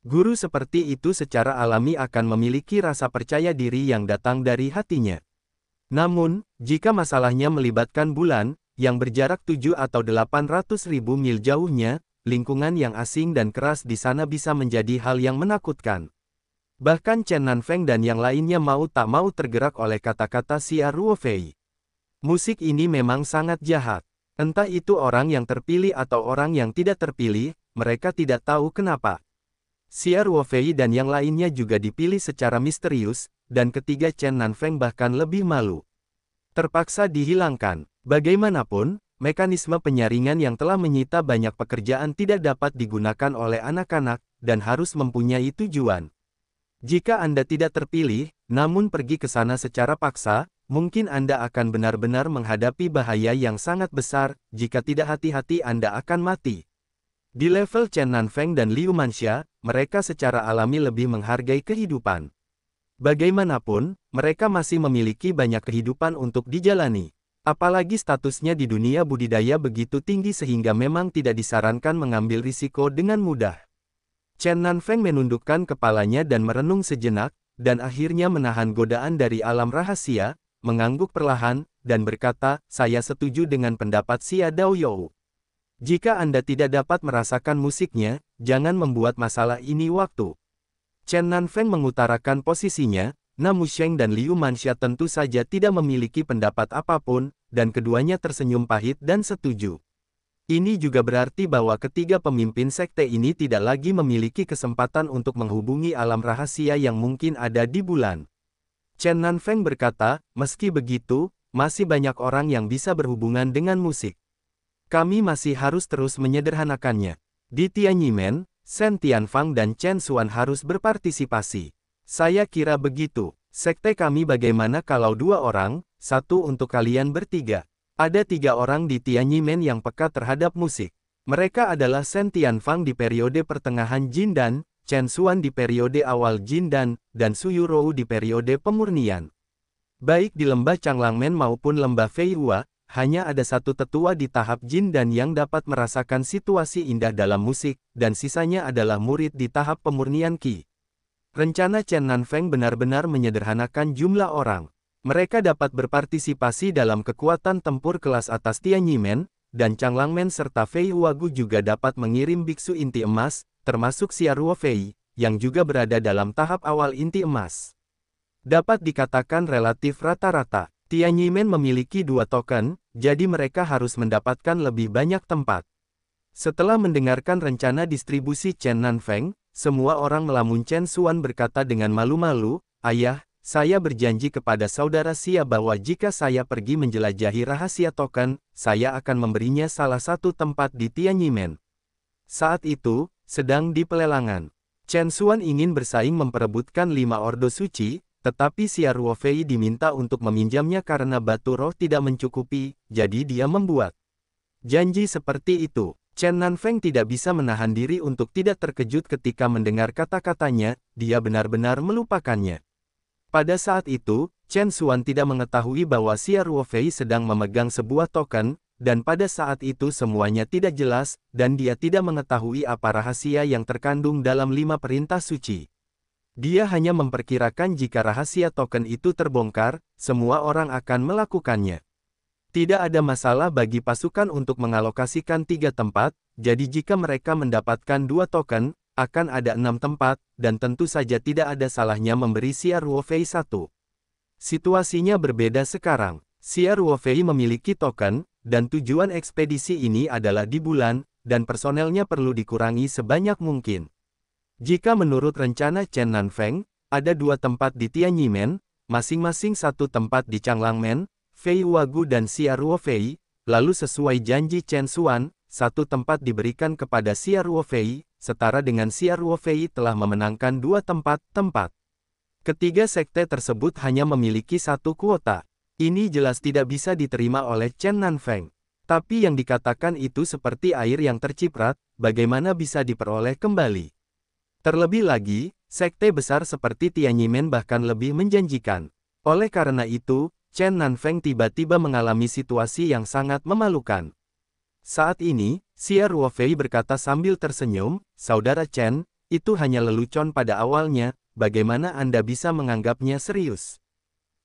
A: Guru seperti itu secara alami akan memiliki rasa percaya diri yang datang dari hatinya. Namun, jika masalahnya melibatkan bulan, yang berjarak 7 atau 800 ribu mil jauhnya, lingkungan yang asing dan keras di sana bisa menjadi hal yang menakutkan. Bahkan Chen Nanfeng dan yang lainnya mau tak mau tergerak oleh kata-kata Xia Ruofei. Musik ini memang sangat jahat. Entah itu orang yang terpilih atau orang yang tidak terpilih, mereka tidak tahu kenapa. Xia Ruofei dan yang lainnya juga dipilih secara misterius, dan ketiga Chen Nanfeng bahkan lebih malu. Terpaksa dihilangkan. Bagaimanapun, mekanisme penyaringan yang telah menyita banyak pekerjaan tidak dapat digunakan oleh anak-anak, dan harus mempunyai tujuan. Jika Anda tidak terpilih, namun pergi ke sana secara paksa, mungkin Anda akan benar-benar menghadapi bahaya yang sangat besar. Jika tidak hati-hati Anda akan mati. Di level Chen Nanfeng dan Liu Manxia, mereka secara alami lebih menghargai kehidupan. Bagaimanapun, mereka masih memiliki banyak kehidupan untuk dijalani. Apalagi statusnya di dunia budidaya begitu tinggi sehingga memang tidak disarankan mengambil risiko dengan mudah. Chen Nanfeng menundukkan kepalanya dan merenung sejenak, dan akhirnya menahan godaan dari alam rahasia, mengangguk perlahan, dan berkata, "Saya setuju dengan pendapat Xia Daoyou. Jika Anda tidak dapat merasakan musiknya, jangan membuat masalah ini waktu." Chen Nanfeng mengutarakan posisinya, namun Sheng dan Liu Manxia tentu saja tidak memiliki pendapat apapun, dan keduanya tersenyum pahit dan setuju. Ini juga berarti bahwa ketiga pemimpin sekte ini tidak lagi memiliki kesempatan untuk menghubungi alam rahasia yang mungkin ada di bulan. Chen Nanfeng berkata, "Meski begitu, masih banyak orang yang bisa berhubungan dengan musik. Kami masih harus terus menyederhanakannya. Di Tianyimen, Shen Tianfang dan Chen Xuan harus berpartisipasi. Saya kira begitu. Sekte kami bagaimana kalau 2 orang, 1 untuk kalian bertiga. Ada 3 orang di Tianyimen yang peka terhadap musik. Mereka adalah Shen Tianfang di periode pertengahan Jindan, Chen Xuan di periode awal Jindan, dan Su Yurou di periode pemurnian. Baik di lembah Changlangmen maupun lembah Feihua, hanya ada 1 tetua di tahap Jindan yang dapat merasakan situasi indah dalam musik, dan sisanya adalah murid di tahap pemurnian Qi. Rencana Chen Nanfeng benar-benar menyederhanakan jumlah orang. Mereka dapat berpartisipasi dalam kekuatan tempur kelas atas Tianyimen, dan Changlangmen serta Feihua Gu juga dapat mengirim biksu inti emas, termasuk Xia Ruofei, yang juga berada dalam tahap awal inti emas. Dapat dikatakan relatif rata-rata. Tianyimen memiliki 2 token, jadi mereka harus mendapatkan lebih banyak tempat. Setelah mendengarkan rencana distribusi Chen Nanfeng, semua orang melamun Chen Xuan berkata dengan malu-malu, "Ayah, saya berjanji kepada saudara Xia bahwa jika saya pergi menjelajahi rahasia token, saya akan memberinya salah satu tempat di Tianyimen." Saat itu, sedang di pelelangan. Chen Xuan ingin bersaing memperebutkan 5 ordo suci, tetapi Xia Ruofei diminta untuk meminjamnya karena batu roh tidak mencukupi, jadi dia membuat janji seperti itu. Chen Nanfeng tidak bisa menahan diri untuk tidak terkejut ketika mendengar kata-katanya, dia benar-benar melupakannya. Pada saat itu, Chen Xuan tidak mengetahui bahwa Xia Ruofei sedang memegang sebuah token, dan pada saat itu semuanya tidak jelas, dan dia tidak mengetahui apa rahasia yang terkandung dalam 5 perintah suci. Dia hanya memperkirakan jika rahasia token itu terbongkar, semua orang akan melakukannya. Tidak ada masalah bagi pasukan untuk mengalokasikan 3 tempat, jadi jika mereka mendapatkan 2 token, akan ada 6 tempat, dan tentu saja tidak ada salahnya memberi Xia Ruofei 1. Situasinya berbeda sekarang. Xia Ruofei memiliki token, dan tujuan ekspedisi ini adalah di bulan, dan personelnya perlu dikurangi sebanyak mungkin. Jika menurut rencana Chen Nanfeng, ada 2 tempat di Tianyimen, masing-masing 1 tempat di Changlangmen, Feihua Gu dan Xia Ruofei, lalu sesuai janji Chen Xuan, 1 tempat diberikan kepada Xia Ruofei, setara dengan Xia Ruofei telah memenangkan 2 tempat. Ketiga sekte tersebut hanya memiliki 1 kuota. Ini jelas tidak bisa diterima oleh Chen Nanfeng. Tapi yang dikatakan itu seperti air yang terciprat, bagaimana bisa diperoleh kembali? Terlebih lagi, sekte besar seperti Tianyimen bahkan lebih menjanjikan. Oleh karena itu, Chen Nanfeng tiba-tiba mengalami situasi yang sangat memalukan. Saat ini, Xia Ruofei berkata sambil tersenyum, "Saudara Chen, itu hanya lelucon pada awalnya, bagaimana Anda bisa menganggapnya serius?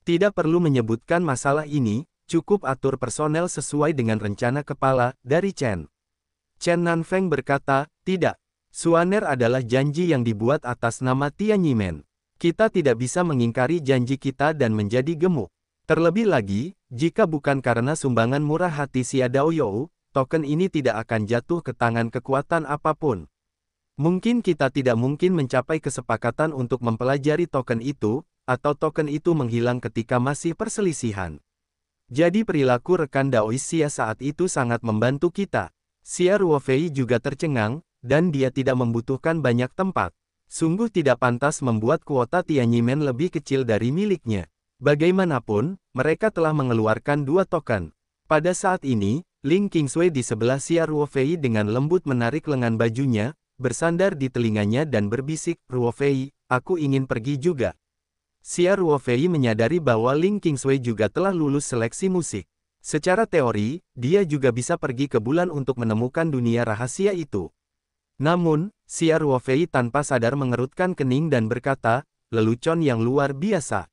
A: Tidak perlu menyebutkan masalah ini, cukup atur personel sesuai dengan rencana kepala dari Chen." Chen Nanfeng berkata, "Tidak. Suaner adalah janji yang dibuat atas nama Tianyimen. Kita tidak bisa mengingkari janji kita dan menjadi gemuk. Terlebih lagi, jika bukan karena sumbangan murah hati Xia Daoyou, token ini tidak akan jatuh ke tangan kekuatan apapun. Mungkin kita tidak mungkin mencapai kesepakatan untuk mempelajari token itu, atau token itu menghilang ketika masih perselisihan. Jadi perilaku rekan Daois Xia saat itu sangat membantu kita. Xia Ruofei juga tercengang, dan dia tidak membutuhkan banyak tempat. Sungguh tidak pantas membuat kuota Tianyimen lebih kecil dari miliknya. Bagaimanapun, mereka telah mengeluarkan 2 token. Pada saat ini, Ling Qingsui di sebelah Xia Ruofei dengan lembut menarik lengan bajunya, bersandar di telinganya dan berbisik, "Ruofei, aku ingin pergi juga." Xia Ruofei menyadari bahwa Ling Qingsui juga telah lulus seleksi musik. Secara teori, dia juga bisa pergi ke bulan untuk menemukan dunia rahasia itu. Namun, Xia Ruofei tanpa sadar mengerutkan kening dan berkata, "Lelucon yang luar biasa.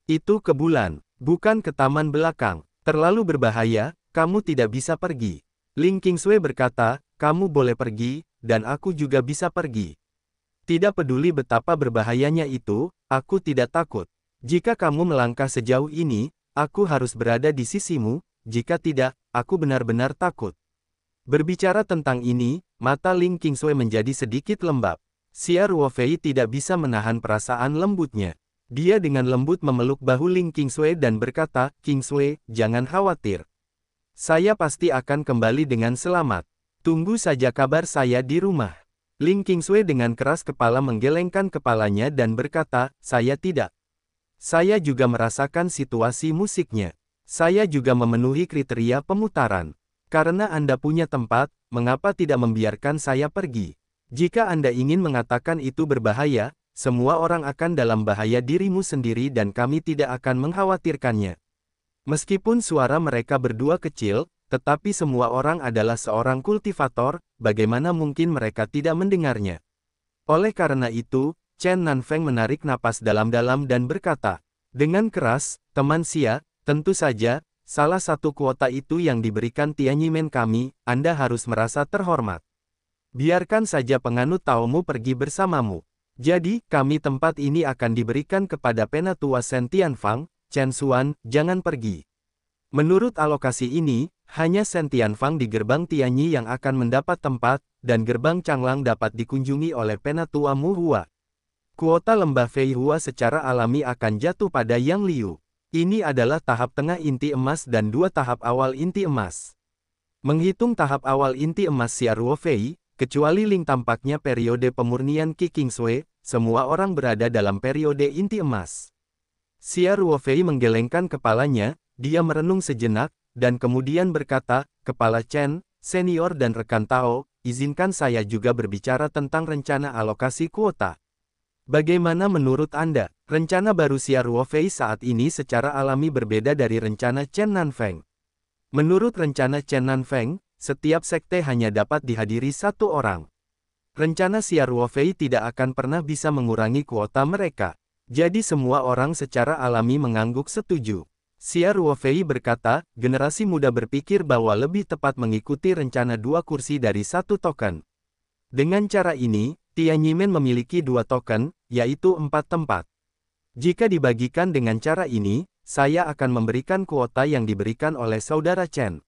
A: Itu ke bulan, bukan ke taman belakang. Terlalu berbahaya, kamu tidak bisa pergi." Ling Qingsui berkata, "Kamu boleh pergi, dan aku juga bisa pergi. Tidak peduli betapa berbahayanya itu, aku tidak takut. Jika kamu melangkah sejauh ini, aku harus berada di sisimu, jika tidak, aku benar-benar takut." Berbicara tentang ini, mata Ling Qingsui menjadi sedikit lembab. Xia Ruofei tidak bisa menahan perasaan lembutnya. Dia dengan lembut memeluk bahu Ling Qingsui dan berkata, "Qingsui, jangan khawatir. Saya pasti akan kembali dengan selamat. Tunggu saja kabar saya di rumah." Ling Qingsui dengan keras kepala menggelengkan kepalanya dan berkata, "Saya tidak. Saya juga merasakan situasi musiknya. Saya juga memenuhi kriteria pemutaran. Karena Anda punya tempat, mengapa tidak membiarkan saya pergi? Jika Anda ingin mengatakan itu berbahaya, semua orang akan dalam bahaya dirimu sendiri dan kami tidak akan mengkhawatirkannya." Meskipun suara mereka berdua kecil, tetapi semua orang adalah seorang kultivator, bagaimana mungkin mereka tidak mendengarnya? Oleh karena itu, Chen Nanfeng menarik napas dalam-dalam dan berkata, dengan keras, "Teman Xia, tentu saja, salah satu kuota itu yang diberikan Tianyimen kami, Anda harus merasa terhormat. Biarkan saja penganut Taomu pergi bersamamu. Jadi, kami tempat ini akan diberikan kepada Penatua Shen Tianfang, Chen Xuan, jangan pergi." Menurut alokasi ini, hanya Shen Tianfang di gerbang Tianyi yang akan mendapat tempat, dan gerbang Changlang dapat dikunjungi oleh Penatua Mu Hua. Kuota lembah Fei Hua secara alami akan jatuh pada Yang Liu. Ini adalah tahap tengah inti emas dan 2 tahap awal inti emas. Menghitung tahap awal inti emas Xia Ruofei, kecuali Ling tampaknya periode pemurnian Qi Qingsui, semua orang berada dalam periode inti emas. Xia Ruofei menggelengkan kepalanya, dia merenung sejenak, dan kemudian berkata, "Kepala Chen, senior dan rekan Tao, izinkan saya juga berbicara tentang rencana alokasi kuota. Bagaimana menurut Anda, rencana baru Xia Ruofei saat ini secara alami berbeda dari rencana Chen Nanfeng? Menurut rencana Chen Nanfeng, setiap sekte hanya dapat dihadiri 1 orang. Rencana Xia Ruofei tidak akan pernah bisa mengurangi kuota mereka. Jadi semua orang secara alami mengangguk setuju." Xia Ruofei berkata, "Generasi muda berpikir bahwa lebih tepat mengikuti rencana 2 kursi dari 1 token. Dengan cara ini, Tianyimen memiliki 2 token, yaitu 4 tempat. Jika dibagikan dengan cara ini, saya akan memberikan kuota yang diberikan oleh saudara Chen.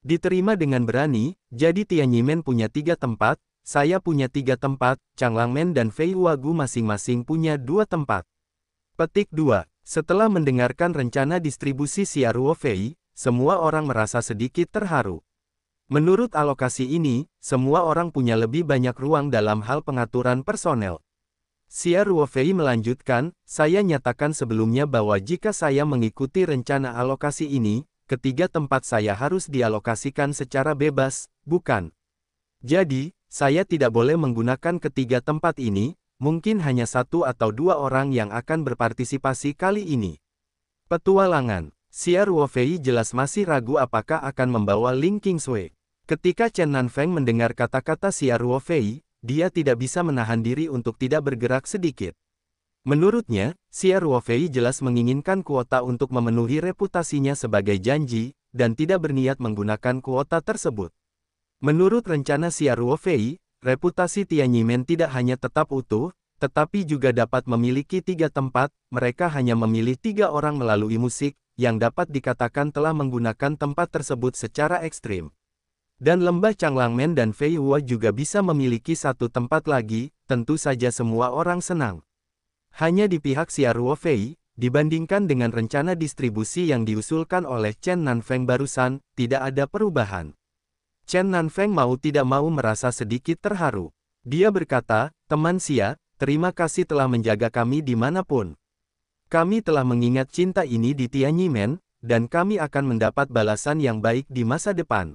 A: Diterima dengan berani, jadi Tianyimen punya 3 tempat, saya punya 3 tempat, Changlangmen dan Fei Huagu masing-masing punya 2 tempat." Petik 2. Setelah mendengarkan rencana distribusi Xia Ruofei, semua orang merasa sedikit terharu. Menurut alokasi ini, semua orang punya lebih banyak ruang dalam hal pengaturan personel. Xia Ruofei melanjutkan, "Saya nyatakan sebelumnya bahwa jika saya mengikuti rencana alokasi ini, ketiga tempat saya harus dialokasikan secara bebas, bukan? Jadi, saya tidak boleh menggunakan ketiga tempat ini, mungkin hanya 1 atau 2 orang yang akan berpartisipasi kali ini." Petualangan. Xia Ruofei jelas masih ragu apakah akan membawa Ling Qingsui. Ketika Chen Nanfeng mendengar kata-kata Xia Ruofei, dia tidak bisa menahan diri untuk tidak bergerak sedikit. Menurutnya, Xia Ruofei jelas menginginkan kuota untuk memenuhi reputasinya sebagai janji, dan tidak berniat menggunakan kuota tersebut. Menurut rencana Xia Ruofei, reputasi Tianyimen tidak hanya tetap utuh, tetapi juga dapat memiliki 3 tempat, mereka hanya memilih 3 orang melalui musik, yang dapat dikatakan telah menggunakan tempat tersebut secara ekstrim. Dan lembah Changlangmen dan Fei Hua juga bisa memiliki satu tempat lagi, tentu saja semua orang senang. Hanya di pihak Xia Ruofei, dibandingkan dengan rencana distribusi yang diusulkan oleh Chen Nanfeng barusan, tidak ada perubahan. Chen Nanfeng mau tidak mau merasa sedikit terharu. Dia berkata, "Teman Xia, terima kasih telah menjaga kami dimanapun. Kami telah mengingat cinta ini di Tianyimen, dan kami akan mendapat balasan yang baik di masa depan."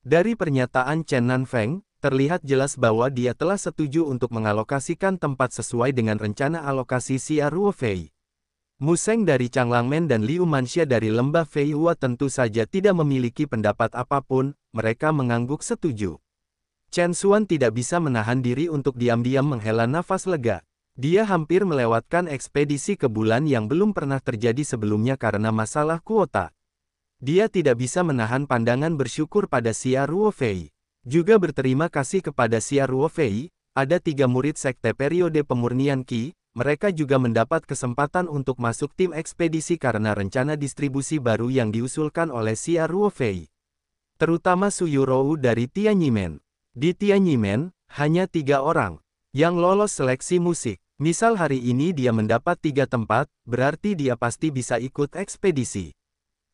A: Dari pernyataan Chen Nanfeng, terlihat jelas bahwa dia telah setuju untuk mengalokasikan tempat sesuai dengan rencana alokasi Xia Ruofei. Mu Sheng dari Changlangmen dan Liu Manxia dari lembah Fei Hua tentu saja tidak memiliki pendapat apapun, mereka mengangguk setuju. Chen Xuan tidak bisa menahan diri untuk diam-diam menghela nafas lega. Dia hampir melewatkan ekspedisi ke bulan yang belum pernah terjadi sebelumnya karena masalah kuota. Dia tidak bisa menahan pandangan bersyukur pada Xia Ruofei. Juga berterima kasih kepada Xia Ruofei, ada 3 murid sekte periode pemurnian Qi. Mereka juga mendapat kesempatan untuk masuk tim ekspedisi karena rencana distribusi baru yang diusulkan oleh Xia Ruofei. Terutama Su Yurou dari Tianyimen. Di Tianyimen, hanya 3 orang yang lolos seleksi musik. Misal hari ini dia mendapat 3 tempat, berarti dia pasti bisa ikut ekspedisi.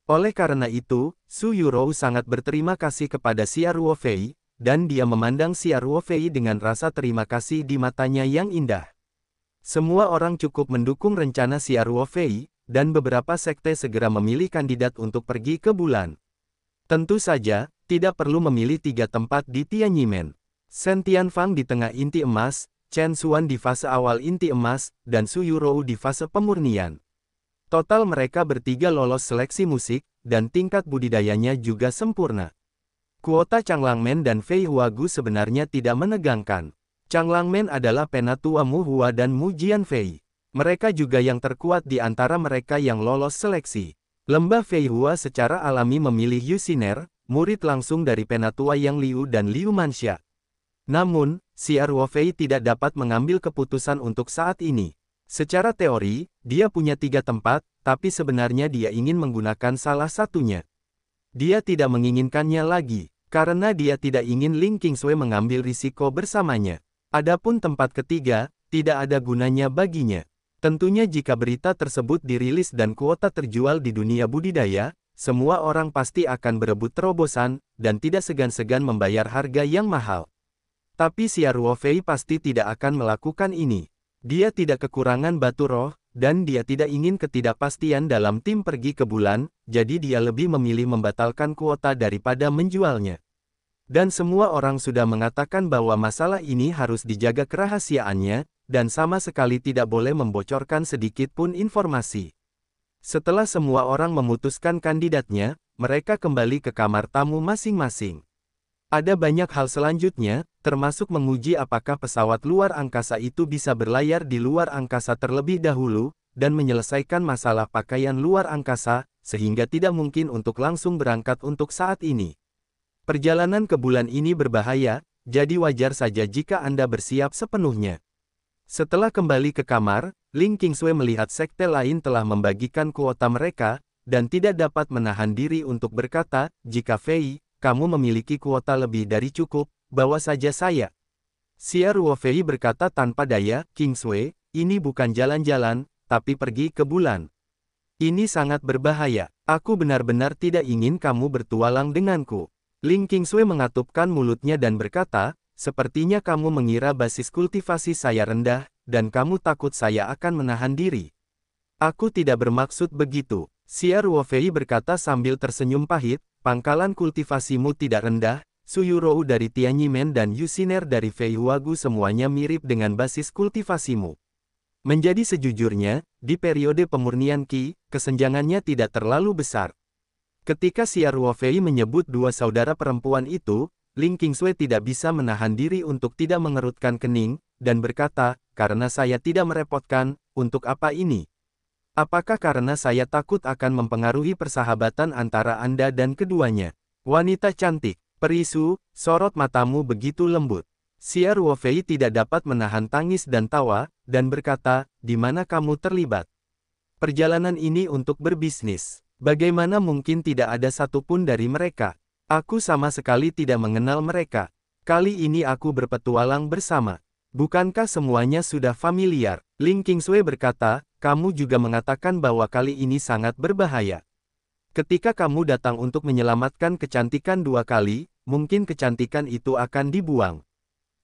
A: Oleh karena itu, Su Yurou sangat berterima kasih kepada Xia Ruofei, dan dia memandang Xia Ruofei dengan rasa terima kasih di matanya yang indah. Semua orang cukup mendukung rencana Xia Ruofei, dan beberapa sekte segera memilih kandidat untuk pergi ke bulan. Tentu saja, tidak perlu memilih 3 tempat di Tianyimen. Shen Tianfang di tengah inti emas, Chen Xuan di fase awal inti emas, dan Su Yurou di fase pemurnian. Total mereka bertiga lolos seleksi musik, dan tingkat budidayanya juga sempurna. Kuota Changlangmen dan Fei Huagu sebenarnya tidak menegangkan. Changlangmen adalah penatua Mu Hua dan Mu Jianfei. Mereka juga yang terkuat di antara mereka yang lolos seleksi. Lembah Fei Hua secara alami memilih Yusiner, murid langsung dari penatua Yang Liu dan Liu Manxia. Namun, Xia Ruofei tidak dapat mengambil keputusan untuk saat ini. Secara teori, dia punya 3 tempat, tapi sebenarnya dia ingin menggunakan salah satunya. Dia tidak menginginkannya lagi, karena dia tidak ingin Ling Qingsui mengambil risiko bersamanya. Adapun tempat ketiga, tidak ada gunanya baginya. Tentunya jika berita tersebut dirilis dan kuota terjual di dunia budidaya, semua orang pasti akan berebut terobosan, dan tidak segan-segan membayar harga yang mahal. Tapi Xia Ruofei pasti tidak akan melakukan ini. Dia tidak kekurangan batu roh, dan dia tidak ingin ketidakpastian dalam tim pergi ke bulan, jadi dia lebih memilih membatalkan kuota daripada menjualnya. Dan semua orang sudah mengatakan bahwa masalah ini harus dijaga kerahasiaannya, dan sama sekali tidak boleh membocorkan sedikit pun informasi. Setelah semua orang memutuskan kandidatnya, mereka kembali ke kamar tamu masing-masing. Ada banyak hal selanjutnya, termasuk menguji apakah pesawat luar angkasa itu bisa berlayar di luar angkasa terlebih dahulu, dan menyelesaikan masalah pakaian luar angkasa, sehingga tidak mungkin untuk langsung berangkat untuk saat ini. Perjalanan ke bulan ini berbahaya, jadi wajar saja jika Anda bersiap sepenuhnya. Setelah kembali ke kamar, Ling Qingsui melihat sekte lain telah membagikan kuota mereka, dan tidak dapat menahan diri untuk berkata, "Jika Fei, kamu memiliki kuota lebih dari cukup, bawa saja saya." Xia Ruofei berkata tanpa daya, "Qingsui, ini bukan jalan-jalan, tapi pergi ke bulan. Ini sangat berbahaya. Aku benar-benar tidak ingin kamu bertualang denganku." Ling Qingsui mengatupkan mulutnya dan berkata, "Sepertinya kamu mengira basis kultivasi saya rendah, dan kamu takut saya akan menahan diri. Aku tidak bermaksud begitu." Xia Ruofei berkata sambil tersenyum pahit, "Pangkalan kultivasimu tidak rendah, Su Yurou dari Tianyimen dan Yusiner dari Fei Huagu semuanya mirip dengan basis kultivasimu. Menjadi sejujurnya, di periode pemurnian Qi, kesenjangannya tidak terlalu besar." Ketika Xia Ruofei menyebut 2 saudara perempuan itu, Ling Qingsui tidak bisa menahan diri untuk tidak mengerutkan kening, dan berkata, "Karena saya tidak merepotkan, untuk apa ini? Apakah karena saya takut akan mempengaruhi persahabatan antara Anda dan keduanya?" "Wanita cantik, perisu, sorot matamu begitu lembut." Xia Ruofei tidak dapat menahan tangis dan tawa, dan berkata, "Di mana kamu terlibat?" "Perjalanan ini untuk berbisnis. Bagaimana mungkin tidak ada satupun dari mereka? Aku sama sekali tidak mengenal mereka. Kali ini aku berpetualang bersama. Bukankah semuanya sudah familiar? Ling Qingsui berkata, kamu juga mengatakan bahwa kali ini sangat berbahaya. Ketika kamu datang untuk menyelamatkan kecantikan 2 kali, mungkin kecantikan itu akan dibuang.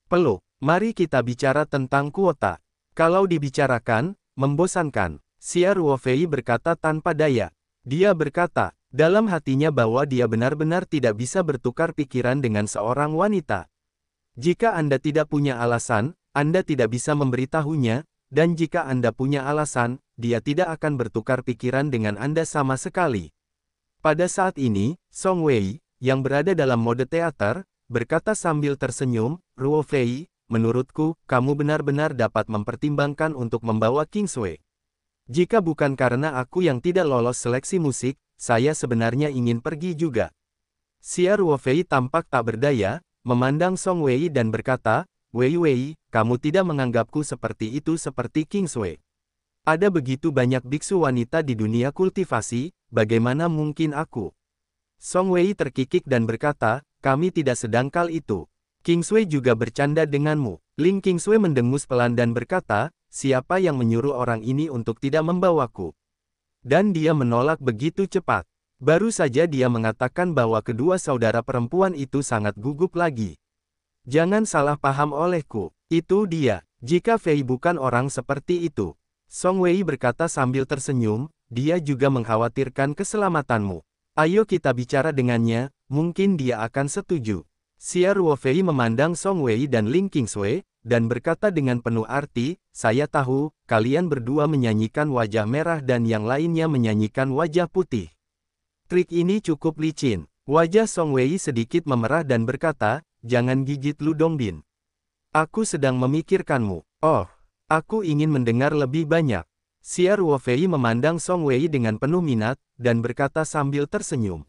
A: Peluk, mari kita bicara tentang kuota. Kalau dibicarakan, membosankan. Xia Ruofei berkata tanpa daya. Dia berkata, dalam hatinya bahwa dia benar-benar tidak bisa bertukar pikiran dengan seorang wanita. Jika Anda tidak punya alasan, Anda tidak bisa memberitahunya, dan jika Anda punya alasan, dia tidak akan bertukar pikiran dengan Anda sama sekali. Pada saat ini, Song Wei, yang berada dalam mode teater, berkata sambil tersenyum, Ruofei, menurutku, kamu benar-benar dapat mempertimbangkan untuk membawa Qingsui. Jika bukan karena aku yang tidak lolos seleksi musik, saya sebenarnya ingin pergi juga. Xia Ruofei tampak tak berdaya, memandang Song Wei dan berkata, Wei, kamu tidak menganggapku seperti itu seperti Qingsui. Ada begitu banyak biksu wanita di dunia kultivasi, bagaimana mungkin aku? Song Wei terkikik dan berkata, kami tidak sedangkal itu. Qingsui juga bercanda denganmu. Ling Qingsui mendengus pelan dan berkata, siapa yang menyuruh orang ini untuk tidak membawaku? Dan dia menolak begitu cepat. Baru saja dia mengatakan bahwa kedua saudara perempuan itu sangat gugup lagi. Jangan salah paham olehku. Itu dia. Jika Fei bukan orang seperti itu. Song Wei berkata sambil tersenyum, dia juga mengkhawatirkan keselamatanmu. Ayo kita bicara dengannya, mungkin dia akan setuju. Xia Ruofei memandang Song Wei dan Ling Qingsui, dan berkata dengan penuh arti, saya tahu, kalian berdua menyanyikan wajah merah dan yang lainnya menyanyikan wajah putih. Trik ini cukup licin. Wajah Song Wei sedikit memerah dan berkata, jangan gigit Lu Dongbin. Aku sedang memikirkanmu. Oh, aku ingin mendengar lebih banyak. Xia Ruofei memandang Song Wei dengan penuh minat, dan berkata sambil tersenyum.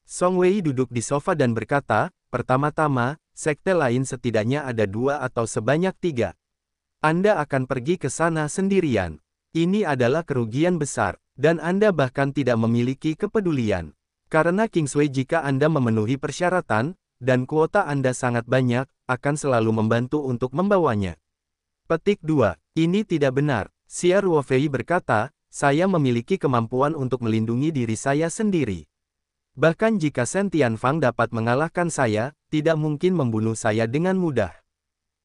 A: Song Wei duduk di sofa dan berkata, pertama-tama, sekte lain setidaknya ada 2 atau sebanyak 3. Anda akan pergi ke sana sendirian. Ini adalah kerugian besar, dan Anda bahkan tidak memiliki kepedulian. Karena Qingsui jika Anda memenuhi persyaratan, dan kuota Anda sangat banyak, akan selalu membantu untuk membawanya. Petik 2. Ini tidak benar. Xia Ruofei berkata, saya memiliki kemampuan untuk melindungi diri saya sendiri. Bahkan jika Shen Tianfang dapat mengalahkan saya, tidak mungkin membunuh saya dengan mudah.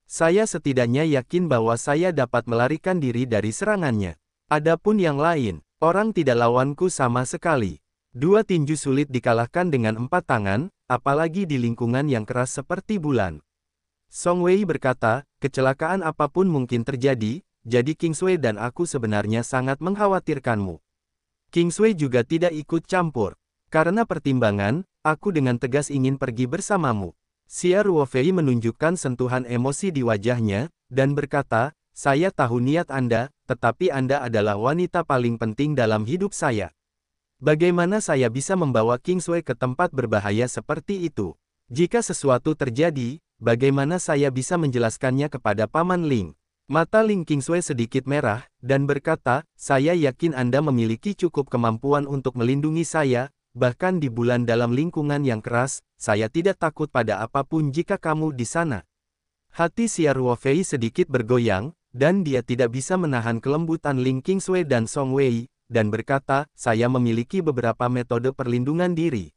A: Saya setidaknya yakin bahwa saya dapat melarikan diri dari serangannya. Adapun yang lain, orang tidak lawanku sama sekali. 2 tinju sulit dikalahkan dengan 4 tangan, apalagi di lingkungan yang keras seperti bulan. Song Wei berkata, kecelakaan apapun mungkin terjadi, jadi Qingsui dan aku sebenarnya sangat mengkhawatirkanmu. Qingsui juga tidak ikut campur. Karena pertimbangan, aku dengan tegas ingin pergi bersamamu. Xia Ruofei menunjukkan sentuhan emosi di wajahnya, dan berkata, saya tahu niat Anda, tetapi Anda adalah wanita paling penting dalam hidup saya. Bagaimana saya bisa membawa Qingsui ke tempat berbahaya seperti itu? Jika sesuatu terjadi, bagaimana saya bisa menjelaskannya kepada Paman Ling? Mata Ling Qingsui sedikit merah, dan berkata, saya yakin Anda memiliki cukup kemampuan untuk melindungi saya, bahkan di bulan dalam lingkungan yang keras, saya tidak takut pada apapun jika kamu di sana. Hati Xia Ruofei sedikit bergoyang, dan dia tidak bisa menahan kelembutan Ling Qingsui dan Song Wei, dan berkata, saya memiliki beberapa metode perlindungan diri.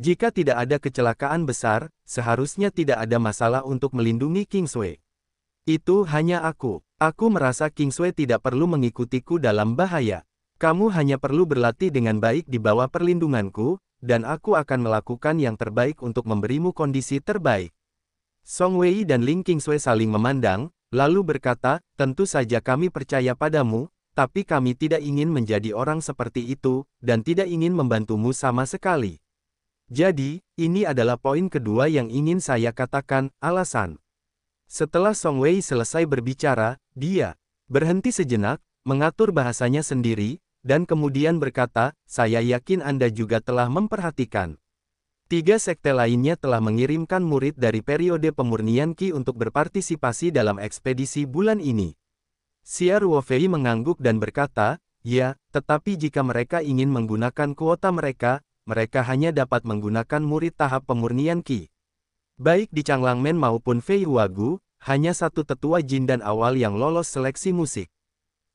A: Jika tidak ada kecelakaan besar, seharusnya tidak ada masalah untuk melindungi Qingsui. Itu hanya aku. Aku merasa Qingsui tidak perlu mengikutiku dalam bahaya. Kamu hanya perlu berlatih dengan baik di bawah perlindunganku, dan aku akan melakukan yang terbaik untuk memberimu kondisi terbaik. Song Wei dan Ling Qingsui saling memandang, lalu berkata, tentu saja kami percaya padamu, tapi kami tidak ingin menjadi orang seperti itu, dan tidak ingin membantumu sama sekali. Jadi, ini adalah poin kedua yang ingin saya katakan, alasan. Setelah Song Wei selesai berbicara, dia berhenti sejenak, mengatur bahasanya sendiri, dan kemudian berkata, saya yakin Anda juga telah memperhatikan. 3 sekte lainnya telah mengirimkan murid dari periode pemurnian Qi untuk berpartisipasi dalam ekspedisi bulan ini. Xia Ruofei mengangguk dan berkata, Ya, tetapi jika mereka ingin menggunakan kuota mereka, mereka hanya dapat menggunakan murid tahap pemurnian Qi. Baik di Changlangmen maupun Fei Huagu, hanya satu tetua jin dan awal yang lolos seleksi musik.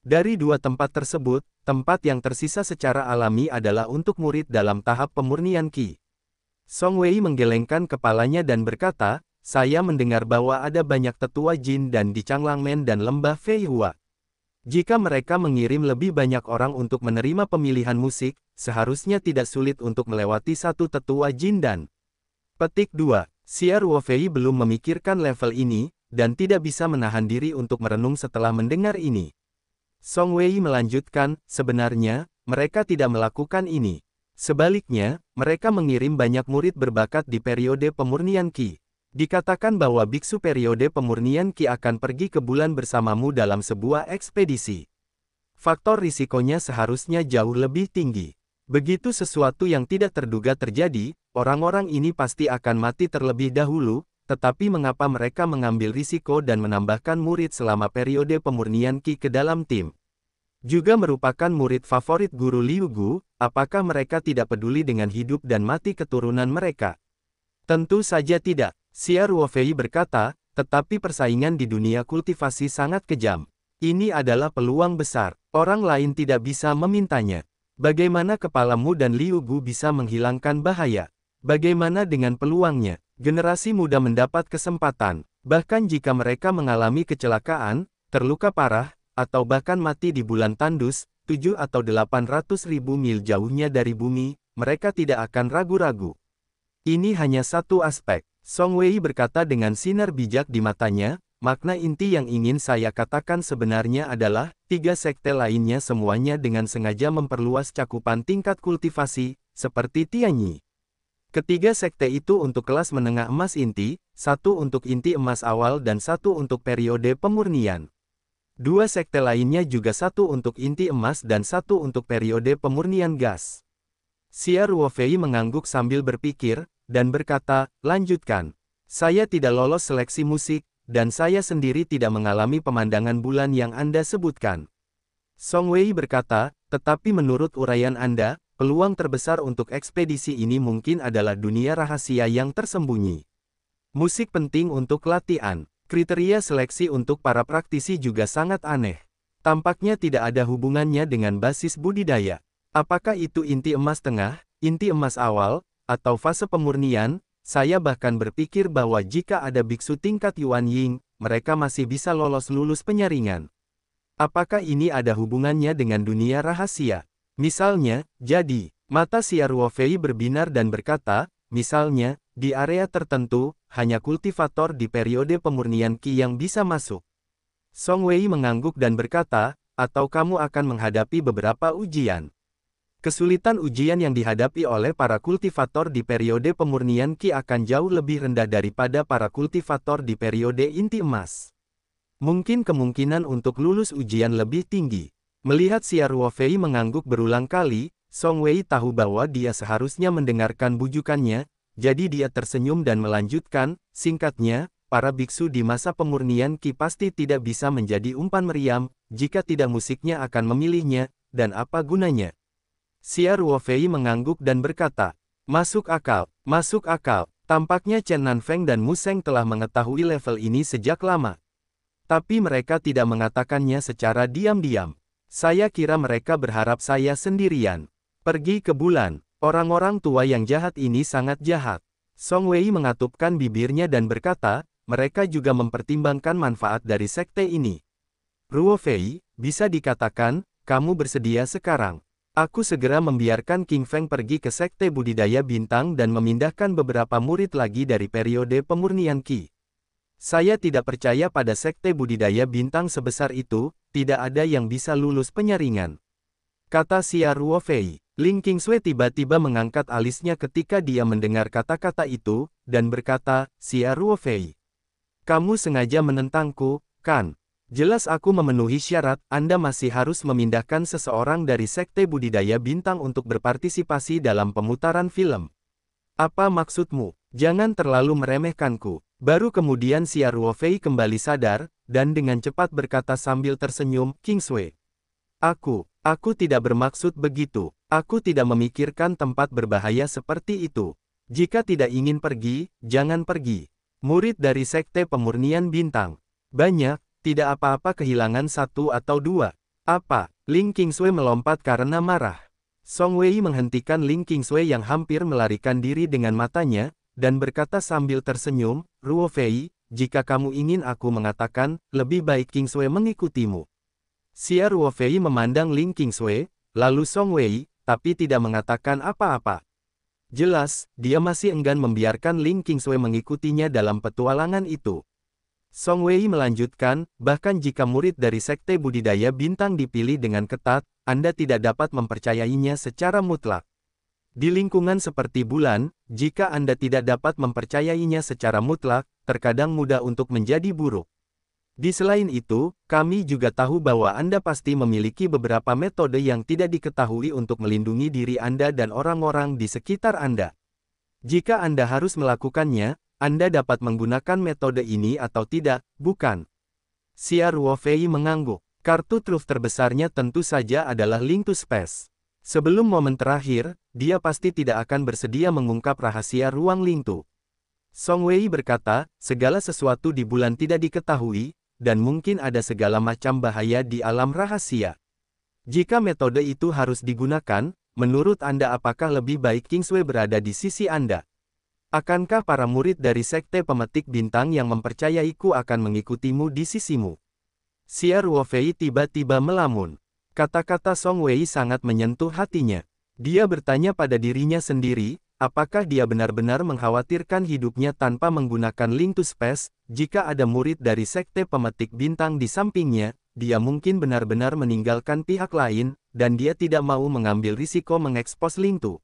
A: Dari dua tempat tersebut, tempat yang tersisa secara alami adalah untuk murid dalam tahap pemurnian Qi. Song Wei menggelengkan kepalanya dan berkata, saya mendengar bahwa ada banyak tetua jin dan di Changlangmen dan lembah Fei Hua. Jika mereka mengirim lebih banyak orang untuk menerima pemilihan musik, seharusnya tidak sulit untuk melewati satu tetua jin dan. Petik 2. Xia Ruofei belum memikirkan level ini, dan tidak bisa menahan diri untuk merenung setelah mendengar ini. Song Wei melanjutkan, sebenarnya, mereka tidak melakukan ini. Sebaliknya, mereka mengirim banyak murid berbakat di periode pemurnian Qi. Dikatakan bahwa biksu periode pemurnian Qi akan pergi ke bulan bersamamu dalam sebuah ekspedisi. Faktor risikonya seharusnya jauh lebih tinggi. Begitu sesuatu yang tidak terduga terjadi, orang-orang ini pasti akan mati terlebih dahulu, tetapi mengapa mereka mengambil risiko dan menambahkan murid selama periode pemurnian Qi ke dalam tim? Juga merupakan murid favorit guru Liu Gu, apakah mereka tidak peduli dengan hidup dan mati keturunan mereka? Tentu saja tidak. Xia Ruofei berkata, tetapi persaingan di dunia kultivasi sangat kejam. Ini adalah peluang besar. Orang lain tidak bisa memintanya. Bagaimana kepalamu dan Liu Gu bisa menghilangkan bahaya? Bagaimana dengan peluangnya? Generasi muda mendapat kesempatan. Bahkan jika mereka mengalami kecelakaan, terluka parah, atau bahkan mati di bulan tandus, 7 atau 800 ribu mil jauhnya dari bumi, mereka tidak akan ragu-ragu. Ini hanya satu aspek. Song Wei berkata dengan sinar bijak di matanya, makna inti yang ingin saya katakan sebenarnya adalah, tiga sekte lainnya semuanya dengan sengaja memperluas cakupan tingkat kultivasi, seperti Tianyi. Ketiga sekte itu untuk kelas menengah emas inti, satu untuk inti emas awal dan satu untuk periode pemurnian. Dua sekte lainnya juga satu untuk inti emas dan satu untuk periode pemurnian gas. Xia Ruofei mengangguk sambil berpikir, dan berkata, lanjutkan. Saya tidak lolos seleksi musik, dan saya sendiri tidak mengalami pemandangan bulan yang Anda sebutkan. Song Wei berkata, tetapi menurut uraian Anda, peluang terbesar untuk ekspedisi ini mungkin adalah dunia rahasia yang tersembunyi. Musik penting untuk latihan. Kriteria seleksi untuk para praktisi juga sangat aneh. Tampaknya tidak ada hubungannya dengan basis budidaya. Apakah itu inti emas tengah, inti emas awal, atau fase pemurnian? Saya bahkan berpikir bahwa jika ada biksu tingkat Yuan Ying, mereka masih bisa lulus penyaringan. Apakah ini ada hubungannya dengan dunia rahasia? Misalnya, jadi, mata Xia Ruofei berbinar dan berkata, misalnya, di area tertentu, hanya kultivator di periode pemurnian Qi yang bisa masuk. Song Wei mengangguk dan berkata, atau kamu akan menghadapi beberapa ujian. Kesulitan ujian yang dihadapi oleh para kultivator di periode pemurnian Qi akan jauh lebih rendah daripada para kultivator di periode inti emas. Mungkin kemungkinan untuk lulus ujian lebih tinggi. Melihat Xia Ruofei mengangguk berulang kali, Song Wei tahu bahwa dia seharusnya mendengarkan bujukannya, jadi dia tersenyum dan melanjutkan, singkatnya, para biksu di masa pemurnian Qi pasti tidak bisa menjadi umpan meriam, jika tidak musiknya akan memilihnya, dan apa gunanya? Xia Ruofei mengangguk dan berkata, masuk akal, masuk akal. Tampaknya Chen Nanfeng dan Mu Sheng telah mengetahui level ini sejak lama. Tapi mereka tidak mengatakannya secara diam-diam. Saya kira mereka berharap saya sendirian. Pergi ke bulan. Orang-orang tua yang jahat ini sangat jahat. Song Wei mengatupkan bibirnya dan berkata, mereka juga mempertimbangkan manfaat dari sekte ini. Ruofei, bisa dikatakan, kamu bersedia sekarang. Aku segera membiarkan King Feng pergi ke sekte budidaya bintang dan memindahkan beberapa murid lagi dari periode pemurnian Qi. Saya tidak percaya pada sekte budidaya bintang sebesar itu, tidak ada yang bisa lulus penyaringan. Kata Xia Ruofei. Ling Qingsui tiba-tiba mengangkat alisnya ketika dia mendengar kata-kata itu, dan berkata, Xia Ruofei. Kamu sengaja menentangku, kan? Jelas aku memenuhi syarat, Anda masih harus memindahkan seseorang dari sekte budidaya bintang untuk berpartisipasi dalam pemutaran film. Apa maksudmu? Jangan terlalu meremehkanku. Baru kemudian Xia Ruofei kembali sadar, dan dengan cepat berkata sambil tersenyum, Qingsui. Aku tidak bermaksud begitu. Aku tidak memikirkan tempat berbahaya seperti itu. Jika tidak ingin pergi, jangan pergi. Murid dari Sekte Pemurnian Bintang. Banyak, tidak apa-apa kehilangan satu atau dua. Apa? Ling Qingsui melompat karena marah. Song Wei menghentikan Ling Qingsui yang hampir melarikan diri dengan matanya, dan berkata sambil tersenyum, Ruo Fei, jika kamu ingin aku mengatakan, lebih baik Qingsui mengikutimu. Xia Ruo Fei memandang Ling Qingsui, lalu Song Wei, tapi tidak mengatakan apa-apa. Jelas, dia masih enggan membiarkan Ling Qingsui mengikutinya dalam petualangan itu. Song Wei melanjutkan, bahkan jika murid dari Sekte Budidaya Bintang dipilih dengan ketat, Anda tidak dapat mempercayainya secara mutlak. Di lingkungan seperti bulan, jika Anda tidak dapat mempercayainya secara mutlak, terkadang mudah untuk menjadi buruk. Di selain itu, kami juga tahu bahwa Anda pasti memiliki beberapa metode yang tidak diketahui untuk melindungi diri Anda dan orang-orang di sekitar Anda. Jika Anda harus melakukannya, Anda dapat menggunakan metode ini atau tidak, bukan? Xia Ruo Fei mengangguk. Kartu truf terbesarnya tentu saja adalah Link to Space. Sebelum momen terakhir, dia pasti tidak akan bersedia mengungkap rahasia ruang Lingtu. Song Wei berkata, segala sesuatu di bulan tidak diketahui, dan mungkin ada segala macam bahaya di alam rahasia. Jika metode itu harus digunakan, menurut Anda apakah lebih baik Qingsui berada di sisi Anda? Akankah para murid dari Sekte Pemetik Bintang yang mempercayaiku akan mengikutimu di sisimu? Xia Ruo Fei tiba-tiba melamun. Kata-kata Song Wei sangat menyentuh hatinya. Dia bertanya pada dirinya sendiri, apakah dia benar-benar mengkhawatirkan hidupnya tanpa menggunakan Link to Space? Jika ada murid dari Sekte Pemetik Bintang di sampingnya, dia mungkin benar-benar meninggalkan pihak lain, dan dia tidak mau mengambil risiko mengekspos Lingtu.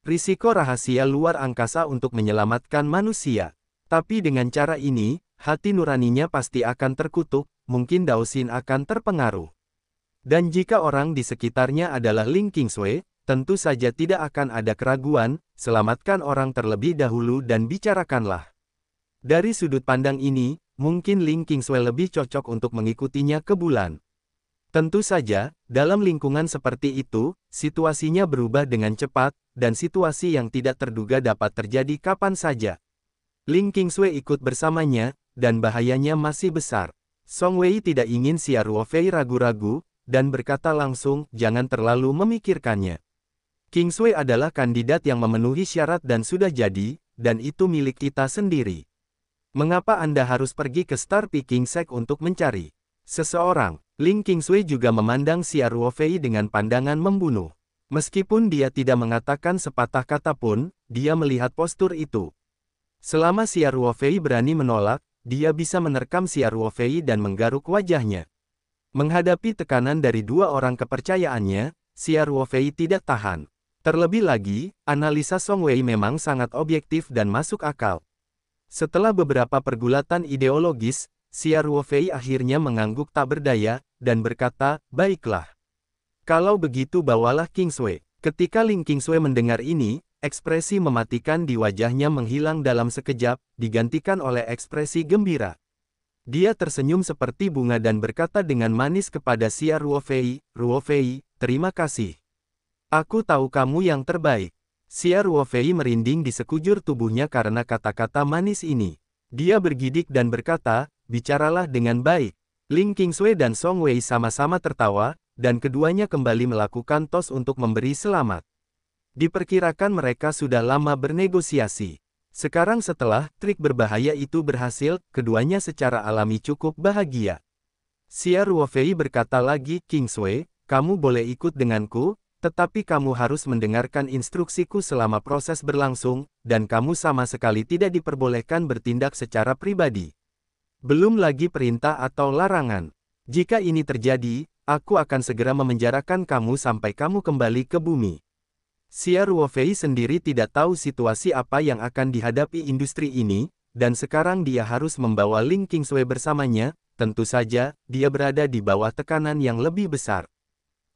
A: Risiko rahasia luar angkasa untuk menyelamatkan manusia. Tapi dengan cara ini, hati nuraninya pasti akan terkutuk, mungkin Daoxin akan terpengaruh. Dan jika orang di sekitarnya adalah Ling Qingsui, tentu saja tidak akan ada keraguan, selamatkan orang terlebih dahulu dan bicarakanlah. Dari sudut pandang ini, mungkin Ling Qingsui lebih cocok untuk mengikutinya ke bulan. Tentu saja, dalam lingkungan seperti itu, situasinya berubah dengan cepat, dan situasi yang tidak terduga dapat terjadi kapan saja. Ling Qingsui ikut bersamanya, dan bahayanya masih besar. Song Wei tidak ingin Xia Ruo Fei ragu-ragu, dan berkata langsung, jangan terlalu memikirkannya. Qingsui adalah kandidat yang memenuhi syarat dan sudah jadi, dan itu milik kita sendiri. Mengapa Anda harus pergi ke Star Picking Sect untuk mencari seseorang? Ling Qingsui juga memandang Xia Ruo Fei dengan pandangan membunuh. Meskipun dia tidak mengatakan sepatah kata pun, dia melihat postur itu. Selama Xia Ruo Fei berani menolak, dia bisa menerkam Xia Ruo Fei dan menggaruk wajahnya. Menghadapi tekanan dari dua orang kepercayaannya, Xia Ruo Fei tidak tahan. Terlebih lagi, analisa Song Wei memang sangat objektif dan masuk akal. Setelah beberapa pergulatan ideologis, Xia Ruo Fei akhirnya mengangguk tak berdaya, dan berkata, baiklah. Kalau begitu bawalah Qingsui. Ketika Ling Qingsui mendengar ini, ekspresi mematikan di wajahnya menghilang dalam sekejap, digantikan oleh ekspresi gembira. Dia tersenyum seperti bunga dan berkata dengan manis kepada Xia Ruo Fei, terima kasih. Aku tahu kamu yang terbaik. Xia Ruo Fei merinding di sekujur tubuhnya karena kata-kata manis ini. Dia bergidik dan berkata, bicaralah dengan baik. Ling Qingsui dan Song Wei sama-sama tertawa, dan keduanya kembali melakukan tos untuk memberi selamat. Diperkirakan mereka sudah lama bernegosiasi. Sekarang setelah trik berbahaya itu berhasil, keduanya secara alami cukup bahagia. Xia Ruo Fei berkata lagi, Qingsui, kamu boleh ikut denganku, tetapi kamu harus mendengarkan instruksiku selama proses berlangsung, dan kamu sama sekali tidak diperbolehkan bertindak secara pribadi. Belum lagi perintah atau larangan. Jika ini terjadi, aku akan segera memenjarakan kamu sampai kamu kembali ke bumi. Xia Ruo Fei sendiri tidak tahu situasi apa yang akan dihadapi industri ini, dan sekarang dia harus membawa Ling Qingsui bersamanya, tentu saja, dia berada di bawah tekanan yang lebih besar.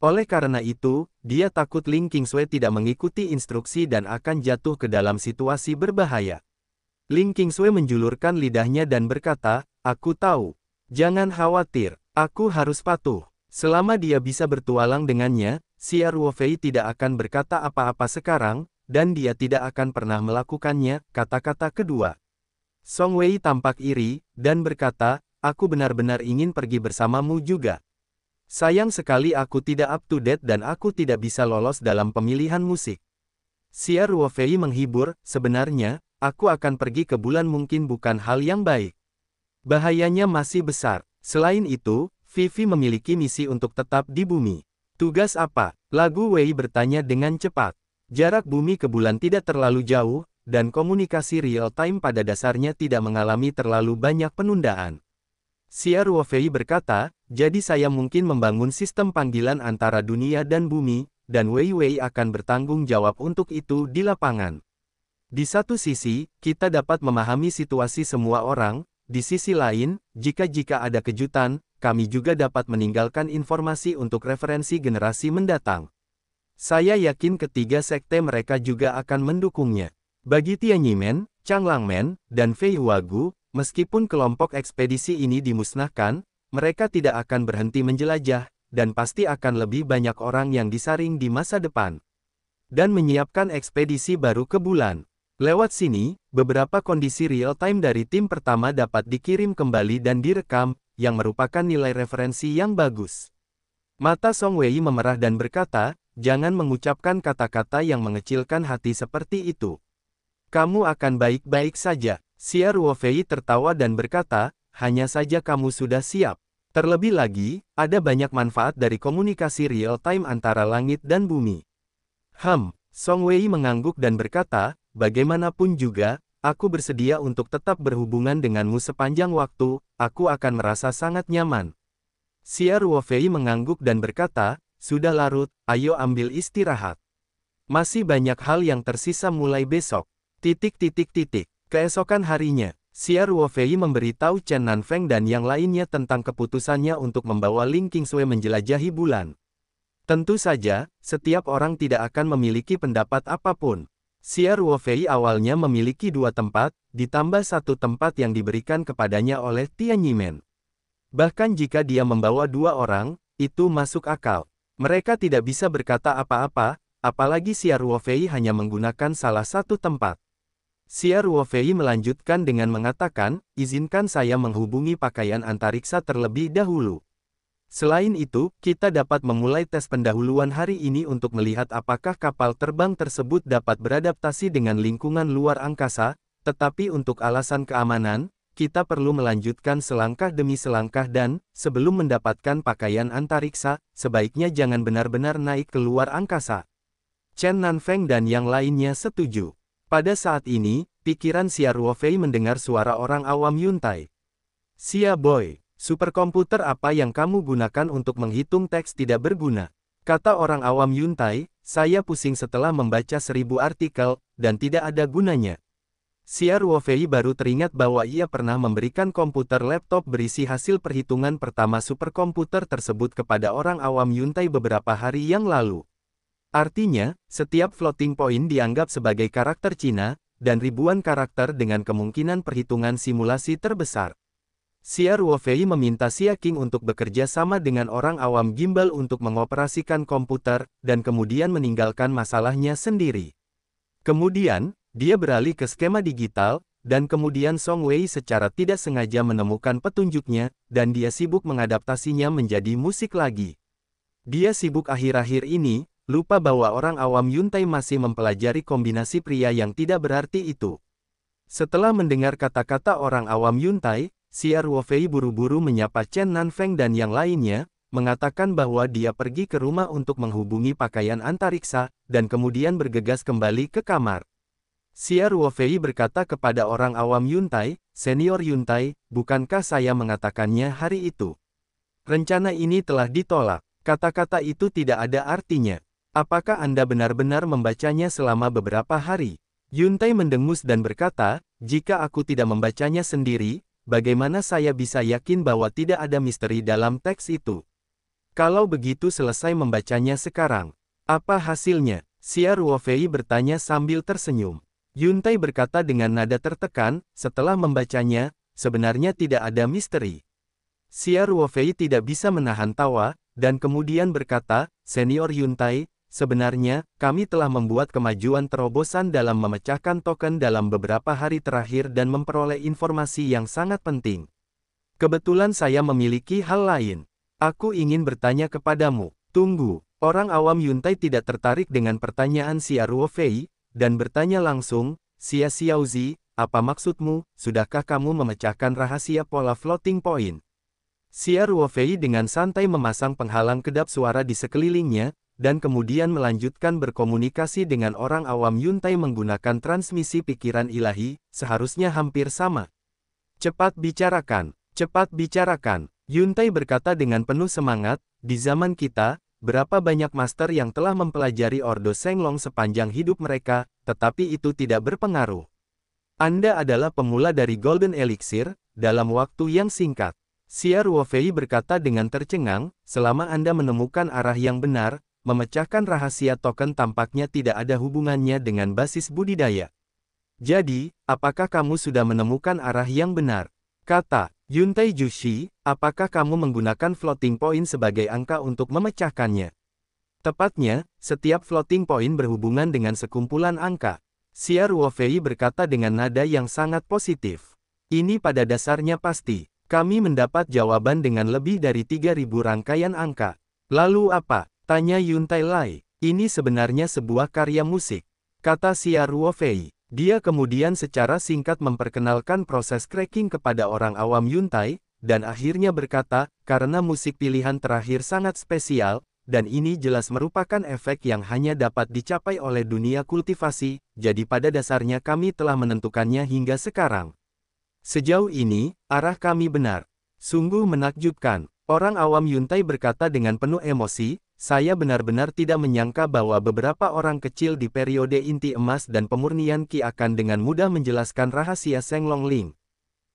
A: Oleh karena itu, dia takut Ling Qingsui tidak mengikuti instruksi dan akan jatuh ke dalam situasi berbahaya. Ling Qingsui menjulurkan lidahnya dan berkata, aku tahu. Jangan khawatir, aku harus patuh. Selama dia bisa bertualang dengannya, Xia Ruofei tidak akan berkata apa-apa sekarang, dan dia tidak akan pernah melakukannya, kata-kata kedua. Song Wei tampak iri, dan berkata, aku benar-benar ingin pergi bersamamu juga. Sayang sekali aku tidak up to date dan aku tidak bisa lolos dalam pemilihan musik. Xia Ruofei menghibur, sebenarnya, aku akan pergi ke bulan mungkin bukan hal yang baik. Bahayanya masih besar. Selain itu, Vivi memiliki misi untuk tetap di bumi. Tugas apa? Lagu Wei bertanya dengan cepat. Jarak bumi ke bulan tidak terlalu jauh, dan komunikasi real-time pada dasarnya tidak mengalami terlalu banyak penundaan. Xia Ruofei berkata, jadi saya mungkin membangun sistem panggilan antara dunia dan bumi, dan Wei Wei akan bertanggung jawab untuk itu di lapangan. Di satu sisi, kita dapat memahami situasi semua orang, di sisi lain, jika ada kejutan, kami juga dapat meninggalkan informasi untuk referensi generasi mendatang. Saya yakin ketiga sekte mereka juga akan mendukungnya. Bagi Tianyimen, Changlangmen, dan Fei Huagu, meskipun kelompok ekspedisi ini dimusnahkan, mereka tidak akan berhenti menjelajah, dan pasti akan lebih banyak orang yang disaring di masa depan. Dan menyiapkan ekspedisi baru ke bulan. Lewat sini, beberapa kondisi real-time dari tim pertama dapat dikirim kembali dan direkam, yang merupakan nilai referensi yang bagus. Mata Song Wei memerah dan berkata, jangan mengucapkan kata-kata yang mengecilkan hati seperti itu. Kamu akan baik-baik saja. Xia Ruofei tertawa dan berkata, hanya saja kamu sudah siap. Terlebih lagi, ada banyak manfaat dari komunikasi real-time antara langit dan bumi. Song Wei mengangguk dan berkata, bagaimanapun juga, aku bersedia untuk tetap berhubungan denganmu sepanjang waktu, aku akan merasa sangat nyaman. Xia Ruofei mengangguk dan berkata, sudah larut, ayo ambil istirahat. Masih banyak hal yang tersisa mulai besok. Keesokan harinya, Xia Ruofei memberitahu Chen Nanfeng dan yang lainnya tentang keputusannya untuk membawa Ling Qingsui menjelajahi bulan. Tentu saja, setiap orang tidak akan memiliki pendapat apapun. Xia Ruofei awalnya memiliki 2 tempat, ditambah 1 tempat yang diberikan kepadanya oleh Tianyimen. Bahkan jika dia membawa 2 orang, itu masuk akal. Mereka tidak bisa berkata apa-apa, apalagi Xia Ruofei hanya menggunakan salah 1 tempat. Xia Ruofei melanjutkan dengan mengatakan, izinkan saya menghubungi pakaian antariksa terlebih dahulu. Selain itu, kita dapat memulai tes pendahuluan hari ini untuk melihat apakah kapal terbang tersebut dapat beradaptasi dengan lingkungan luar angkasa, tetapi untuk alasan keamanan, kita perlu melanjutkan selangkah demi selangkah dan, sebelum mendapatkan pakaian antariksa, sebaiknya jangan benar-benar naik ke luar angkasa. Chen Nanfeng dan yang lainnya setuju. Pada saat ini, pikiran Xia Ruofei mendengar suara orang awam Yuntai. Xia Boy. Superkomputer apa yang kamu gunakan untuk menghitung teks tidak berguna? Kata orang awam Yuntai, saya pusing setelah membaca 1000 artikel, dan tidak ada gunanya. Xia Ruofei baru teringat bahwa ia pernah memberikan komputer laptop berisi hasil perhitungan pertama superkomputer tersebut kepada orang awam Yuntai beberapa hari yang lalu. Artinya, setiap floating point dianggap sebagai karakter Cina, dan ribuan karakter dengan kemungkinan perhitungan simulasi terbesar. Xia Ruofei meminta Xia Qing untuk bekerja sama dengan orang awam gimbal untuk mengoperasikan komputer, dan kemudian meninggalkan masalahnya sendiri. Kemudian, dia beralih ke skema digital, dan kemudian Song Wei secara tidak sengaja menemukan petunjuknya, dan dia sibuk mengadaptasinya menjadi musik lagi. Dia sibuk akhir-akhir ini, lupa bahwa orang awam Yuntai masih mempelajari kombinasi pria yang tidak berarti itu. Setelah mendengar kata-kata orang awam Yuntai, Xia Ruofei buru-buru menyapa Chen Nanfeng dan yang lainnya, mengatakan bahwa dia pergi ke rumah untuk menghubungi pakaian antariksa, dan kemudian bergegas kembali ke kamar. Xia Ruofei berkata kepada orang awam Yuntai, Senior Yuntai, bukankah saya mengatakannya hari itu? Rencana ini telah ditolak. Kata-kata itu tidak ada artinya. Apakah Anda benar-benar membacanya selama beberapa hari? Yuntai mendengus dan berkata, jika aku tidak membacanya sendiri, bagaimana saya bisa yakin bahwa tidak ada misteri dalam teks itu? Kalau begitu selesai membacanya sekarang. Apa hasilnya? Xia Ruofei bertanya sambil tersenyum. Yuntai berkata dengan nada tertekan, setelah membacanya, sebenarnya tidak ada misteri. Xia Ruofei tidak bisa menahan tawa, dan kemudian berkata, Senior Yuntai, sebenarnya, kami telah membuat kemajuan terobosan dalam memecahkan token dalam beberapa hari terakhir dan memperoleh informasi yang sangat penting. Kebetulan saya memiliki hal lain. Aku ingin bertanya kepadamu. Tunggu, orang awam Yuntai tidak tertarik dengan pertanyaan Xia Ruofei, dan bertanya langsung, Xia Xiaozi, apa maksudmu, sudahkah kamu memecahkan rahasia pola floating point? Xia Ruofei dengan santai memasang penghalang kedap suara di sekelilingnya, dan kemudian melanjutkan berkomunikasi dengan orang awam Yuntai menggunakan transmisi pikiran ilahi, seharusnya hampir sama. Cepat bicarakan, cepat bicarakan. Yuntai berkata dengan penuh semangat, di zaman kita, berapa banyak master yang telah mempelajari Ordo Shenglong sepanjang hidup mereka, tetapi itu tidak berpengaruh. Anda adalah pemula dari Golden Elixir, dalam waktu yang singkat. Xia Ruofei berkata dengan tercengang, selama Anda menemukan arah yang benar, memecahkan rahasia token tampaknya tidak ada hubungannya dengan basis budidaya. Jadi, apakah kamu sudah menemukan arah yang benar? Kata Yuntai Jushi, apakah kamu menggunakan floating point sebagai angka untuk memecahkannya? Tepatnya, setiap floating point berhubungan dengan sekumpulan angka. Xia Ruofei berkata dengan nada yang sangat positif. Ini pada dasarnya pasti. Kami mendapat jawaban dengan lebih dari 3.000 rangkaian angka. Lalu apa? Tanya Yuntai Lai. Ini sebenarnya sebuah karya musik. Kata Xia Ruofei. Dia kemudian secara singkat memperkenalkan proses cracking kepada orang awam Yuntai, dan akhirnya berkata, karena musik pilihan terakhir sangat spesial, dan ini jelas merupakan efek yang hanya dapat dicapai oleh dunia kultivasi, jadi pada dasarnya kami telah menentukannya hingga sekarang. Sejauh ini, arah kami benar. Sungguh menakjubkan. Orang awam Yuntai berkata dengan penuh emosi, saya benar-benar tidak menyangka bahwa beberapa orang kecil di periode inti emas dan pemurnian Qi akan dengan mudah menjelaskan rahasia Shenglong Ling.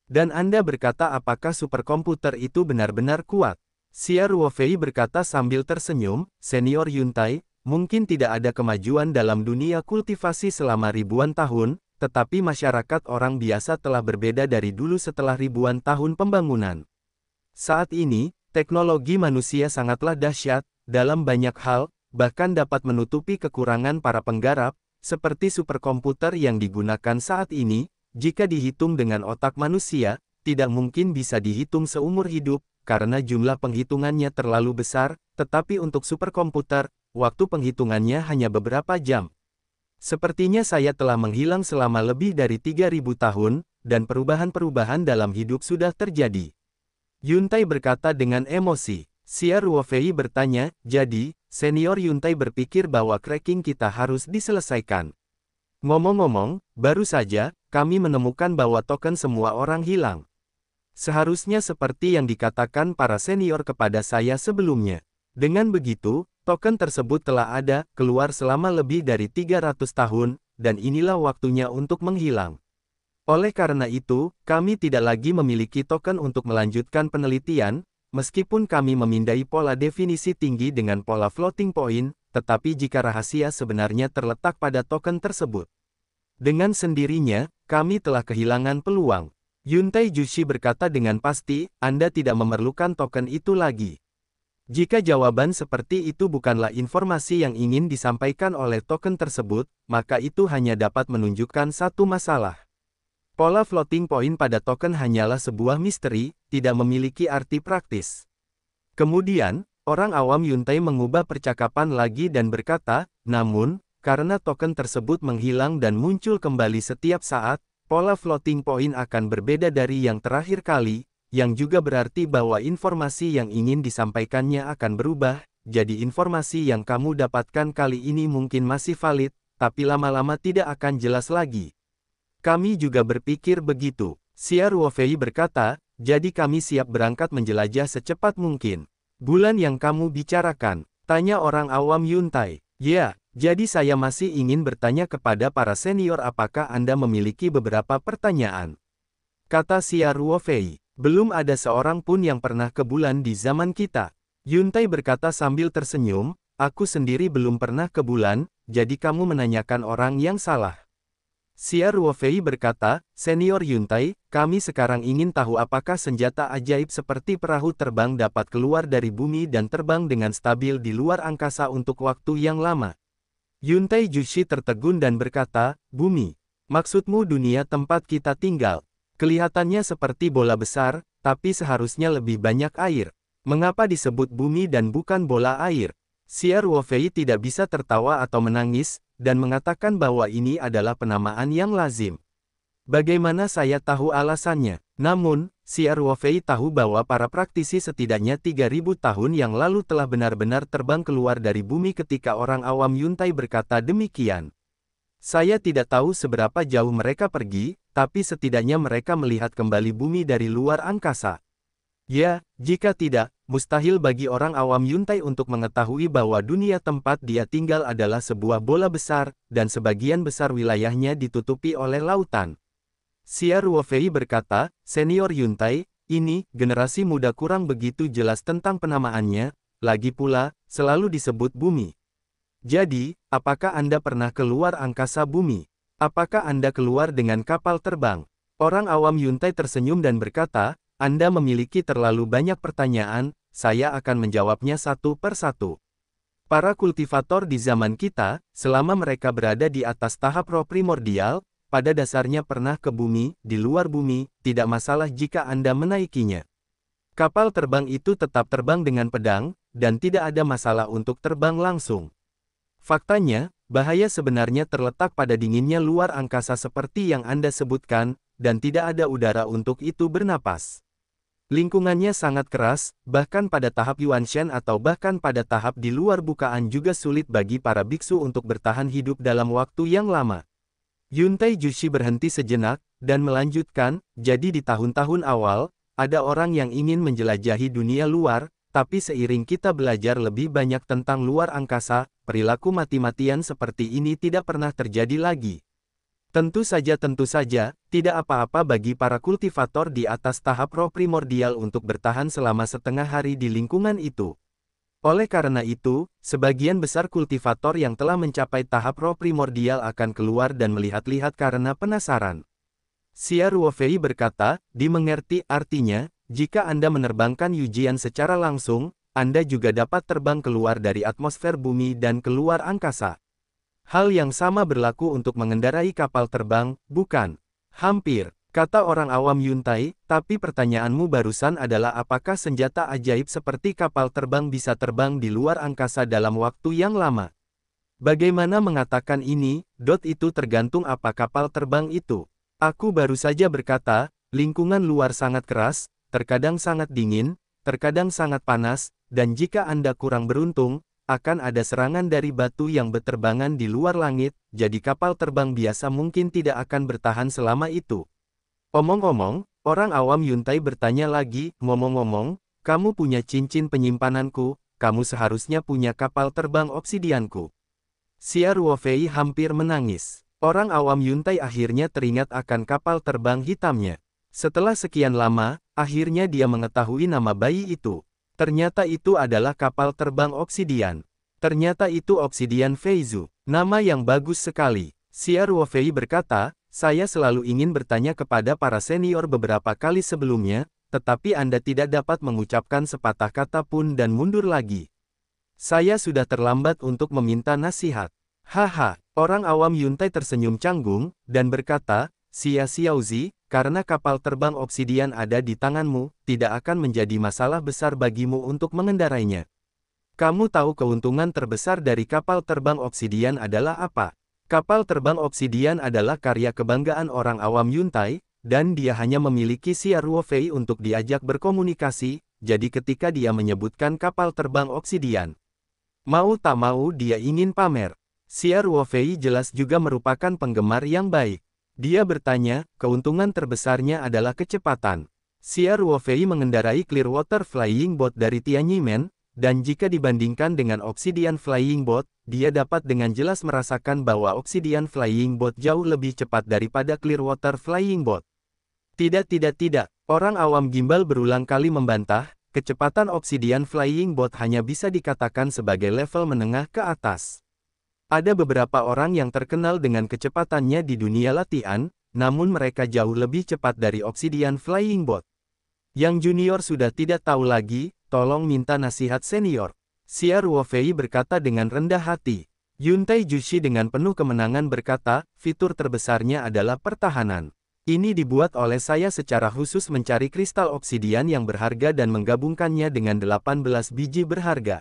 A: Dan Anda berkata apakah superkomputer itu benar-benar kuat? Xia Ruofei berkata sambil tersenyum, Senior Yuntai, mungkin tidak ada kemajuan dalam dunia kultivasi selama ribuan tahun, tetapi masyarakat orang biasa telah berbeda dari dulu setelah ribuan tahun pembangunan. Saat ini, teknologi manusia sangatlah dahsyat, dalam banyak hal, bahkan dapat menutupi kekurangan para penggarap, seperti superkomputer yang digunakan saat ini, jika dihitung dengan otak manusia, tidak mungkin bisa dihitung seumur hidup, karena jumlah penghitungannya terlalu besar, tetapi untuk superkomputer, waktu penghitungannya hanya beberapa jam. Sepertinya saya telah menghilang selama lebih dari 3.000 tahun, dan perubahan-perubahan dalam hidup sudah terjadi. Yuntai berkata dengan emosi. Xia Ruofei bertanya, jadi, Senior Yuntai berpikir bahwa cracking kita harus diselesaikan. Ngomong-ngomong, baru saja, kami menemukan bahwa token semua orang hilang. Seharusnya seperti yang dikatakan para senior kepada saya sebelumnya. Dengan begitu, token tersebut telah ada, keluar selama lebih dari 300 tahun, dan inilah waktunya untuk menghilang. Oleh karena itu, kami tidak lagi memiliki token untuk melanjutkan penelitian, meskipun kami memindai pola definisi tinggi dengan pola floating point, tetapi jika rahasia sebenarnya terletak pada token tersebut. Dengan sendirinya, kami telah kehilangan peluang. Yuntai Jushi berkata dengan pasti, Anda tidak memerlukan token itu lagi. Jika jawaban seperti itu bukanlah informasi yang ingin disampaikan oleh token tersebut, maka itu hanya dapat menunjukkan satu masalah. Pola floating point pada token hanyalah sebuah misteri, tidak memiliki arti praktis. Kemudian, orang awam Yuntai mengubah percakapan lagi dan berkata, namun, karena token tersebut menghilang dan muncul kembali setiap saat, pola floating point akan berbeda dari yang terakhir kali, yang juga berarti bahwa informasi yang ingin disampaikannya akan berubah, jadi informasi yang kamu dapatkan kali ini mungkin masih valid, tapi lama-lama tidak akan jelas lagi. Kami juga berpikir begitu. Xia Ruofei berkata, jadi kami siap berangkat menjelajah secepat mungkin. Bulan yang kamu bicarakan, tanya orang awam Yuntai. Ya, jadi saya masih ingin bertanya kepada para senior apakah Anda memiliki beberapa pertanyaan. Kata Xia Ruofei. Belum ada seorang pun yang pernah ke bulan di zaman kita. Yuntai berkata sambil tersenyum, aku sendiri belum pernah ke bulan, jadi kamu menanyakan orang yang salah. Xia Ruofei berkata, Senior Yuntai, kami sekarang ingin tahu apakah senjata ajaib seperti perahu terbang dapat keluar dari bumi dan terbang dengan stabil di luar angkasa untuk waktu yang lama. Yuntai Jushi tertegun dan berkata, bumi. Maksudmu dunia tempat kita tinggal. Kelihatannya seperti bola besar, tapi seharusnya lebih banyak air. Mengapa disebut bumi dan bukan bola air? Xia Ruofei tidak bisa tertawa atau menangis, dan mengatakan bahwa ini adalah penamaan yang lazim. Bagaimana saya tahu alasannya? Namun, Xia Ruofei tahu bahwa para praktisi setidaknya 3.000 tahun yang lalu telah benar-benar terbang keluar dari bumi ketika orang awam Yuntai berkata demikian. Saya tidak tahu seberapa jauh mereka pergi, tapi setidaknya mereka melihat kembali bumi dari luar angkasa. Ya, jika tidak, mustahil bagi orang awam Yuntai untuk mengetahui bahwa dunia tempat dia tinggal adalah sebuah bola besar, dan sebagian besar wilayahnya ditutupi oleh lautan. Xia Ruofei berkata, Senior Yuntai, ini, generasi muda kurang begitu jelas tentang penamaannya, lagi pula, selalu disebut bumi. Jadi, apakah Anda pernah keluar angkasa bumi? Apakah Anda keluar dengan kapal terbang? Orang awam Yuntai tersenyum dan berkata, Anda memiliki terlalu banyak pertanyaan, saya akan menjawabnya satu per satu. Para kultivator di zaman kita, selama mereka berada di atas tahap roh primordial, pada dasarnya pernah ke bumi, di luar bumi, tidak masalah jika Anda menaikinya. Kapal terbang itu tetap terbang dengan pedang, dan tidak ada masalah untuk terbang langsung. Faktanya, bahaya sebenarnya terletak pada dinginnya luar angkasa seperti yang Anda sebutkan, dan tidak ada udara untuk itu bernapas. Lingkungannya sangat keras, bahkan pada tahap Yuanshan atau bahkan pada tahap di luar bukaan juga sulit bagi para biksu untuk bertahan hidup dalam waktu yang lama. Yuntai Jushi berhenti sejenak, dan melanjutkan, jadi di tahun-tahun awal, ada orang yang ingin menjelajahi dunia luar, tapi seiring kita belajar lebih banyak tentang luar angkasa, perilaku mati-matian seperti ini tidak pernah terjadi lagi. Tentu saja, tidak apa-apa bagi para kultivator di atas tahap roh primordial untuk bertahan selama setengah hari di lingkungan itu. Oleh karena itu, sebagian besar kultivator yang telah mencapai tahap roh primordial akan keluar dan melihat-lihat karena penasaran. Xia Ruofei berkata, dimengerti, artinya, jika Anda menerbangkan Yujian secara langsung, Anda juga dapat terbang keluar dari atmosfer bumi dan keluar angkasa. Hal yang sama berlaku untuk mengendarai kapal terbang, bukan? Hampir, kata orang awam Yuntai, tapi pertanyaanmu barusan adalah apakah senjata ajaib seperti kapal terbang bisa terbang di luar angkasa dalam waktu yang lama? Bagaimana mengatakan ini? Itu tergantung apa kapal terbang itu. Aku baru saja berkata, lingkungan luar sangat keras, terkadang sangat dingin, terkadang sangat panas, dan jika Anda kurang beruntung, akan ada serangan dari batu yang berterbangan di luar langit, jadi kapal terbang biasa mungkin tidak akan bertahan selama itu. Omong-omong, orang awam Yuntai bertanya lagi, ngomong-ngomong, kamu punya cincin penyimpananku, kamu seharusnya punya kapal terbang obsidianku. Xia Ruofei hampir menangis. Orang awam Yuntai akhirnya teringat akan kapal terbang hitamnya. Setelah sekian lama, akhirnya dia mengetahui nama bayi itu. Ternyata itu adalah kapal terbang obsidian. Ternyata itu obsidian Feizu. Nama yang bagus sekali. Xia Ruofei berkata, saya selalu ingin bertanya kepada para senior beberapa kali sebelumnya, tetapi Anda tidak dapat mengucapkan sepatah kata pun dan mundur lagi. Saya sudah terlambat untuk meminta nasihat. Haha, orang awam Yuntai tersenyum canggung, dan berkata, Xia Xiaozi, karena kapal terbang obsidian ada di tanganmu, tidak akan menjadi masalah besar bagimu untuk mengendarainya. Kamu tahu keuntungan terbesar dari kapal terbang obsidian adalah apa? Kapal terbang obsidian adalah karya kebanggaan orang awam Yuntai, dan dia hanya memiliki Xia Ruofei untuk diajak berkomunikasi, jadi ketika dia menyebutkan kapal terbang obsidian, mau tak mau dia ingin pamer. Xia Ruofei jelas juga merupakan penggemar yang baik. Dia bertanya, keuntungan terbesarnya adalah kecepatan. Xia Ruofei mengendarai Clearwater Flying Boat dari Tianyimen, dan jika dibandingkan dengan Obsidian Flying Boat, dia dapat dengan jelas merasakan bahwa Obsidian Flying Boat jauh lebih cepat daripada Clearwater Flying Boat. Tidak, orang awam gimbal berulang kali membantah, kecepatan Obsidian Flying Boat hanya bisa dikatakan sebagai level menengah ke atas. Ada beberapa orang yang terkenal dengan kecepatannya di dunia latihan, namun mereka jauh lebih cepat dari Obsidian Flying Bot. Yang junior sudah tidak tahu lagi, tolong minta nasihat senior. Xia Ruofei berkata dengan rendah hati. Yuntai Jushi dengan penuh kemenangan berkata, fitur terbesarnya adalah pertahanan. Ini dibuat oleh saya secara khusus mencari kristal obsidian yang berharga dan menggabungkannya dengan 18 biji berharga.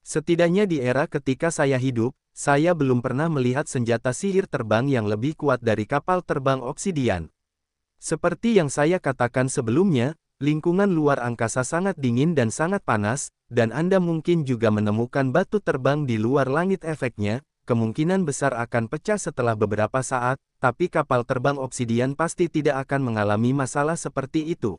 A: Setidaknya di era ketika saya hidup, saya belum pernah melihat senjata sihir terbang yang lebih kuat dari kapal terbang obsidian. Seperti yang saya katakan sebelumnya, lingkungan luar angkasa sangat dingin dan sangat panas, dan Anda mungkin juga menemukan batu terbang di luar langit efeknya, kemungkinan besar akan pecah setelah beberapa saat, tapi kapal terbang obsidian pasti tidak akan mengalami masalah seperti itu.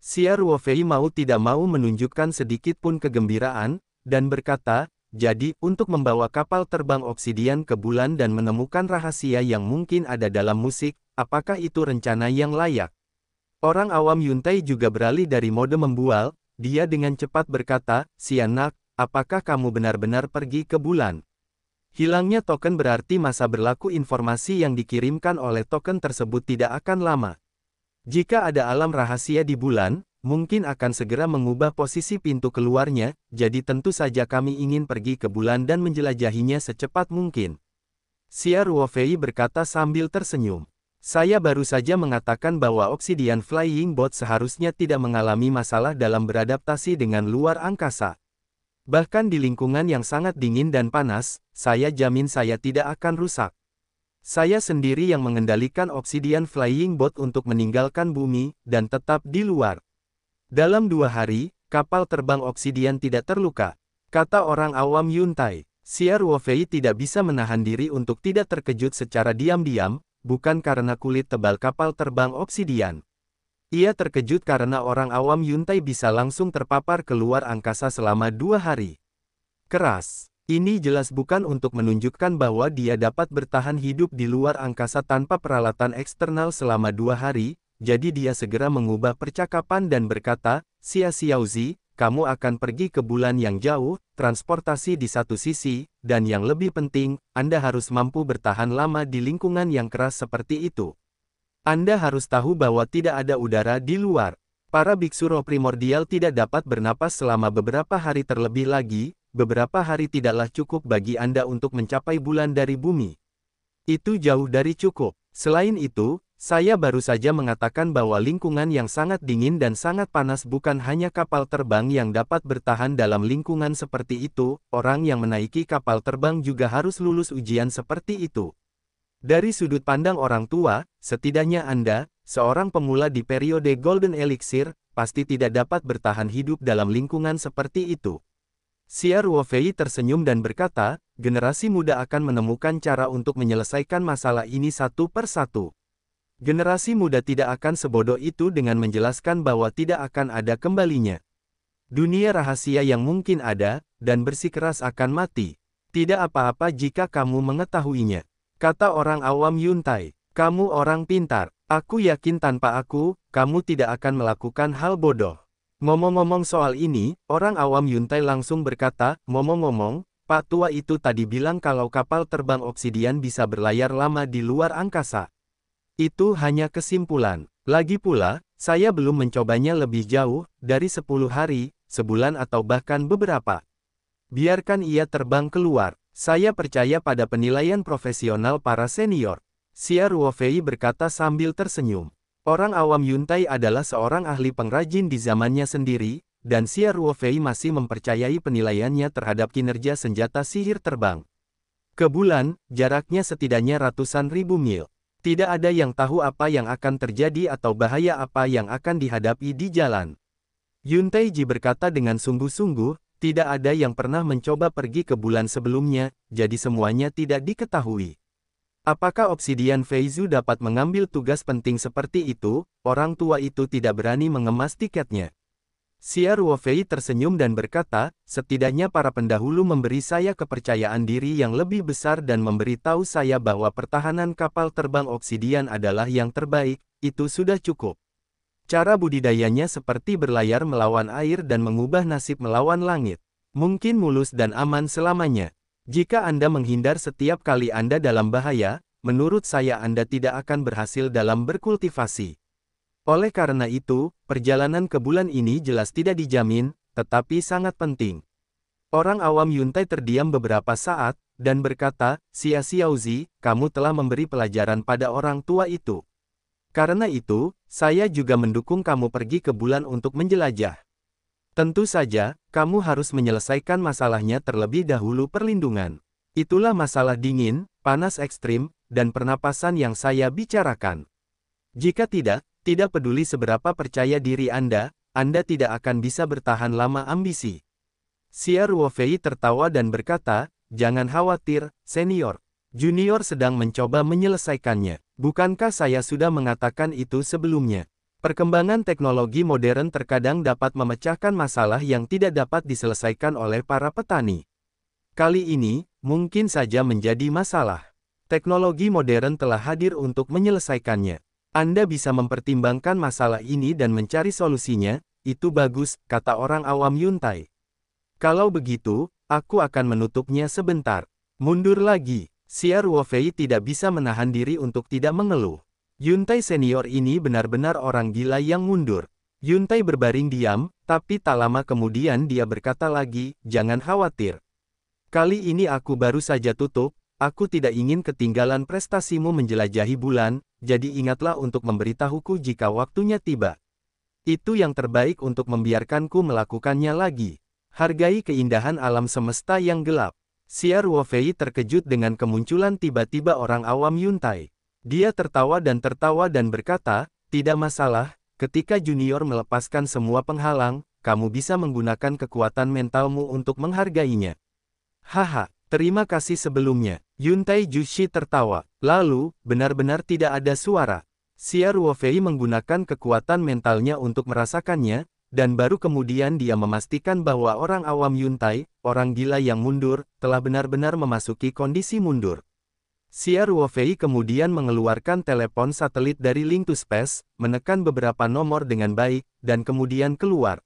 A: Xia Ruofei mau tidak mau menunjukkan sedikit pun kegembiraan, dan berkata, jadi, untuk membawa kapal terbang obsidian ke bulan dan menemukan rahasia yang mungkin ada dalam musik, apakah itu rencana yang layak? Orang awam Yuntai juga beralih dari mode membual, dia dengan cepat berkata, Sianak, apakah kamu benar-benar pergi ke bulan? Hilangnya token berarti masa berlaku informasi yang dikirimkan oleh token tersebut tidak akan lama. Jika ada alam rahasia di bulan, mungkin akan segera mengubah posisi pintu keluarnya, jadi tentu saja kami ingin pergi ke bulan dan menjelajahinya secepat mungkin. Xia Ruofei berkata sambil tersenyum. Saya baru saja mengatakan bahwa Obsidian Flying Bot seharusnya tidak mengalami masalah dalam beradaptasi dengan luar angkasa. Bahkan di lingkungan yang sangat dingin dan panas, saya jamin saya tidak akan rusak. Saya sendiri yang mengendalikan Obsidian Flying Bot untuk meninggalkan bumi, dan tetap di luar. Dalam 2 hari, kapal terbang Obsidian tidak terluka, kata orang awam Yuntai. Xia Ruofei tidak bisa menahan diri untuk tidak terkejut secara diam-diam, bukan karena kulit tebal kapal terbang obsidian. Ia terkejut karena orang awam Yuntai bisa langsung terpapar keluar angkasa selama 2 hari. Keras. Ini jelas bukan untuk menunjukkan bahwa dia dapat bertahan hidup di luar angkasa tanpa peralatan eksternal selama 2 hari, jadi dia segera mengubah percakapan dan berkata, Xia Xiaozi, kamu akan pergi ke bulan yang jauh, transportasi di satu sisi, dan yang lebih penting, Anda harus mampu bertahan lama di lingkungan yang keras seperti itu. Anda harus tahu bahwa tidak ada udara di luar. Para biksu roh primordial tidak dapat bernapas selama beberapa hari terlebih lagi, beberapa hari tidaklah cukup bagi Anda untuk mencapai bulan dari bumi. Itu jauh dari cukup. Selain itu, saya baru saja mengatakan bahwa lingkungan yang sangat dingin dan sangat panas bukan hanya kapal terbang yang dapat bertahan dalam lingkungan seperti itu, orang yang menaiki kapal terbang juga harus lulus ujian seperti itu. Dari sudut pandang orang tua, setidaknya Anda, seorang pemula di periode Golden Elixir, pasti tidak dapat bertahan hidup dalam lingkungan seperti itu. Xia Ruofei tersenyum dan berkata, generasi muda akan menemukan cara untuk menyelesaikan masalah ini satu persatu. Generasi muda tidak akan sebodoh itu dengan menjelaskan bahwa tidak akan ada kembalinya. Dunia rahasia yang mungkin ada, dan bersikeras akan mati. Tidak apa-apa jika kamu mengetahuinya. Kata orang awam Yuntai, kamu orang pintar. Aku yakin tanpa aku, kamu tidak akan melakukan hal bodoh. Ngomong-ngomong soal ini, orang awam Yuntai langsung berkata, ngomong-ngomong, Pak Tua itu tadi bilang kalau kapal terbang obsidian bisa berlayar lama di luar angkasa. Itu hanya kesimpulan. Lagi pula, saya belum mencobanya lebih jauh, dari 10 hari, sebulan atau bahkan beberapa. Biarkan ia terbang keluar. Saya percaya pada penilaian profesional para senior. Xia Ruofei berkata sambil tersenyum. Orang awam Yuntai adalah seorang ahli pengrajin di zamannya sendiri, dan Xia Ruofei masih mempercayai penilaiannya terhadap kinerja senjata sihir terbang. Ke bulan, jaraknya setidaknya ratusan ribu mil. Tidak ada yang tahu apa yang akan terjadi atau bahaya apa yang akan dihadapi di jalan. Yuntai Ji berkata dengan sungguh-sungguh, tidak ada yang pernah mencoba pergi ke bulan sebelumnya, jadi semuanya tidak diketahui. Apakah Obsidian Feizu dapat mengambil tugas penting seperti itu? Orang tua itu tidak berani mengemas tiketnya. Xia Ruofei tersenyum dan berkata, setidaknya para pendahulu memberi saya kepercayaan diri yang lebih besar dan memberi tahu saya bahwa pertahanan kapal terbang obsidian adalah yang terbaik, itu sudah cukup. Cara budidayanya seperti berlayar melawan air dan mengubah nasib melawan langit. Mungkin mulus dan aman selamanya. Jika Anda menghindar setiap kali Anda dalam bahaya, menurut saya Anda tidak akan berhasil dalam berkultivasi. Oleh karena itu, perjalanan ke bulan ini jelas tidak dijamin, tetapi sangat penting. Orang awam Yuntai terdiam beberapa saat, dan berkata, Xia Xiaozi, kamu telah memberi pelajaran pada orang tua itu. Karena itu, saya juga mendukung kamu pergi ke bulan untuk menjelajah. Tentu saja, kamu harus menyelesaikan masalahnya terlebih dahulu perlindungan. Itulah masalah dingin, panas ekstrim, dan pernapasan yang saya bicarakan. Jika tidak peduli seberapa percaya diri Anda tidak akan bisa bertahan lama ambisi. Xia Ruofei tertawa dan berkata, jangan khawatir, senior. Junior sedang mencoba menyelesaikannya. Bukankah saya sudah mengatakan itu sebelumnya? Perkembangan teknologi modern terkadang dapat memecahkan masalah yang tidak dapat diselesaikan oleh para petani. Kali ini, mungkin saja menjadi masalah. Teknologi modern telah hadir untuk menyelesaikannya. Anda bisa mempertimbangkan masalah ini dan mencari solusinya, itu bagus, kata orang awam Yuntai. Kalau begitu, aku akan menutupnya sebentar. Mundur lagi. Xia Ruofei tidak bisa menahan diri untuk tidak mengeluh. Yuntai senior ini benar-benar orang gila yang mundur. Yuntai berbaring diam, tapi tak lama kemudian dia berkata lagi, jangan khawatir. Kali ini aku baru saja tutup, aku tidak ingin ketinggalan prestasimu menjelajahi bulan, jadi ingatlah untuk memberitahuku jika waktunya tiba. Itu yang terbaik untuk membiarkanku melakukannya lagi. Hargai keindahan alam semesta yang gelap. Xia Ruofei terkejut dengan kemunculan tiba-tiba orang awam Yuntai. Dia tertawa dan berkata, tidak masalah, ketika junior melepaskan semua penghalang, kamu bisa menggunakan kekuatan mentalmu untuk menghargainya. Haha, terima kasih sebelumnya. Yuntai Jushi tertawa. Lalu, benar-benar tidak ada suara. Xia Ruofei menggunakan kekuatan mentalnya untuk merasakannya, dan baru kemudian dia memastikan bahwa orang awam Yuntai, orang gila yang mundur, telah benar-benar memasuki kondisi mundur. Xia Ruofei kemudian mengeluarkan telepon satelit dari Link to Space, menekan beberapa nomor dengan baik, dan kemudian keluar.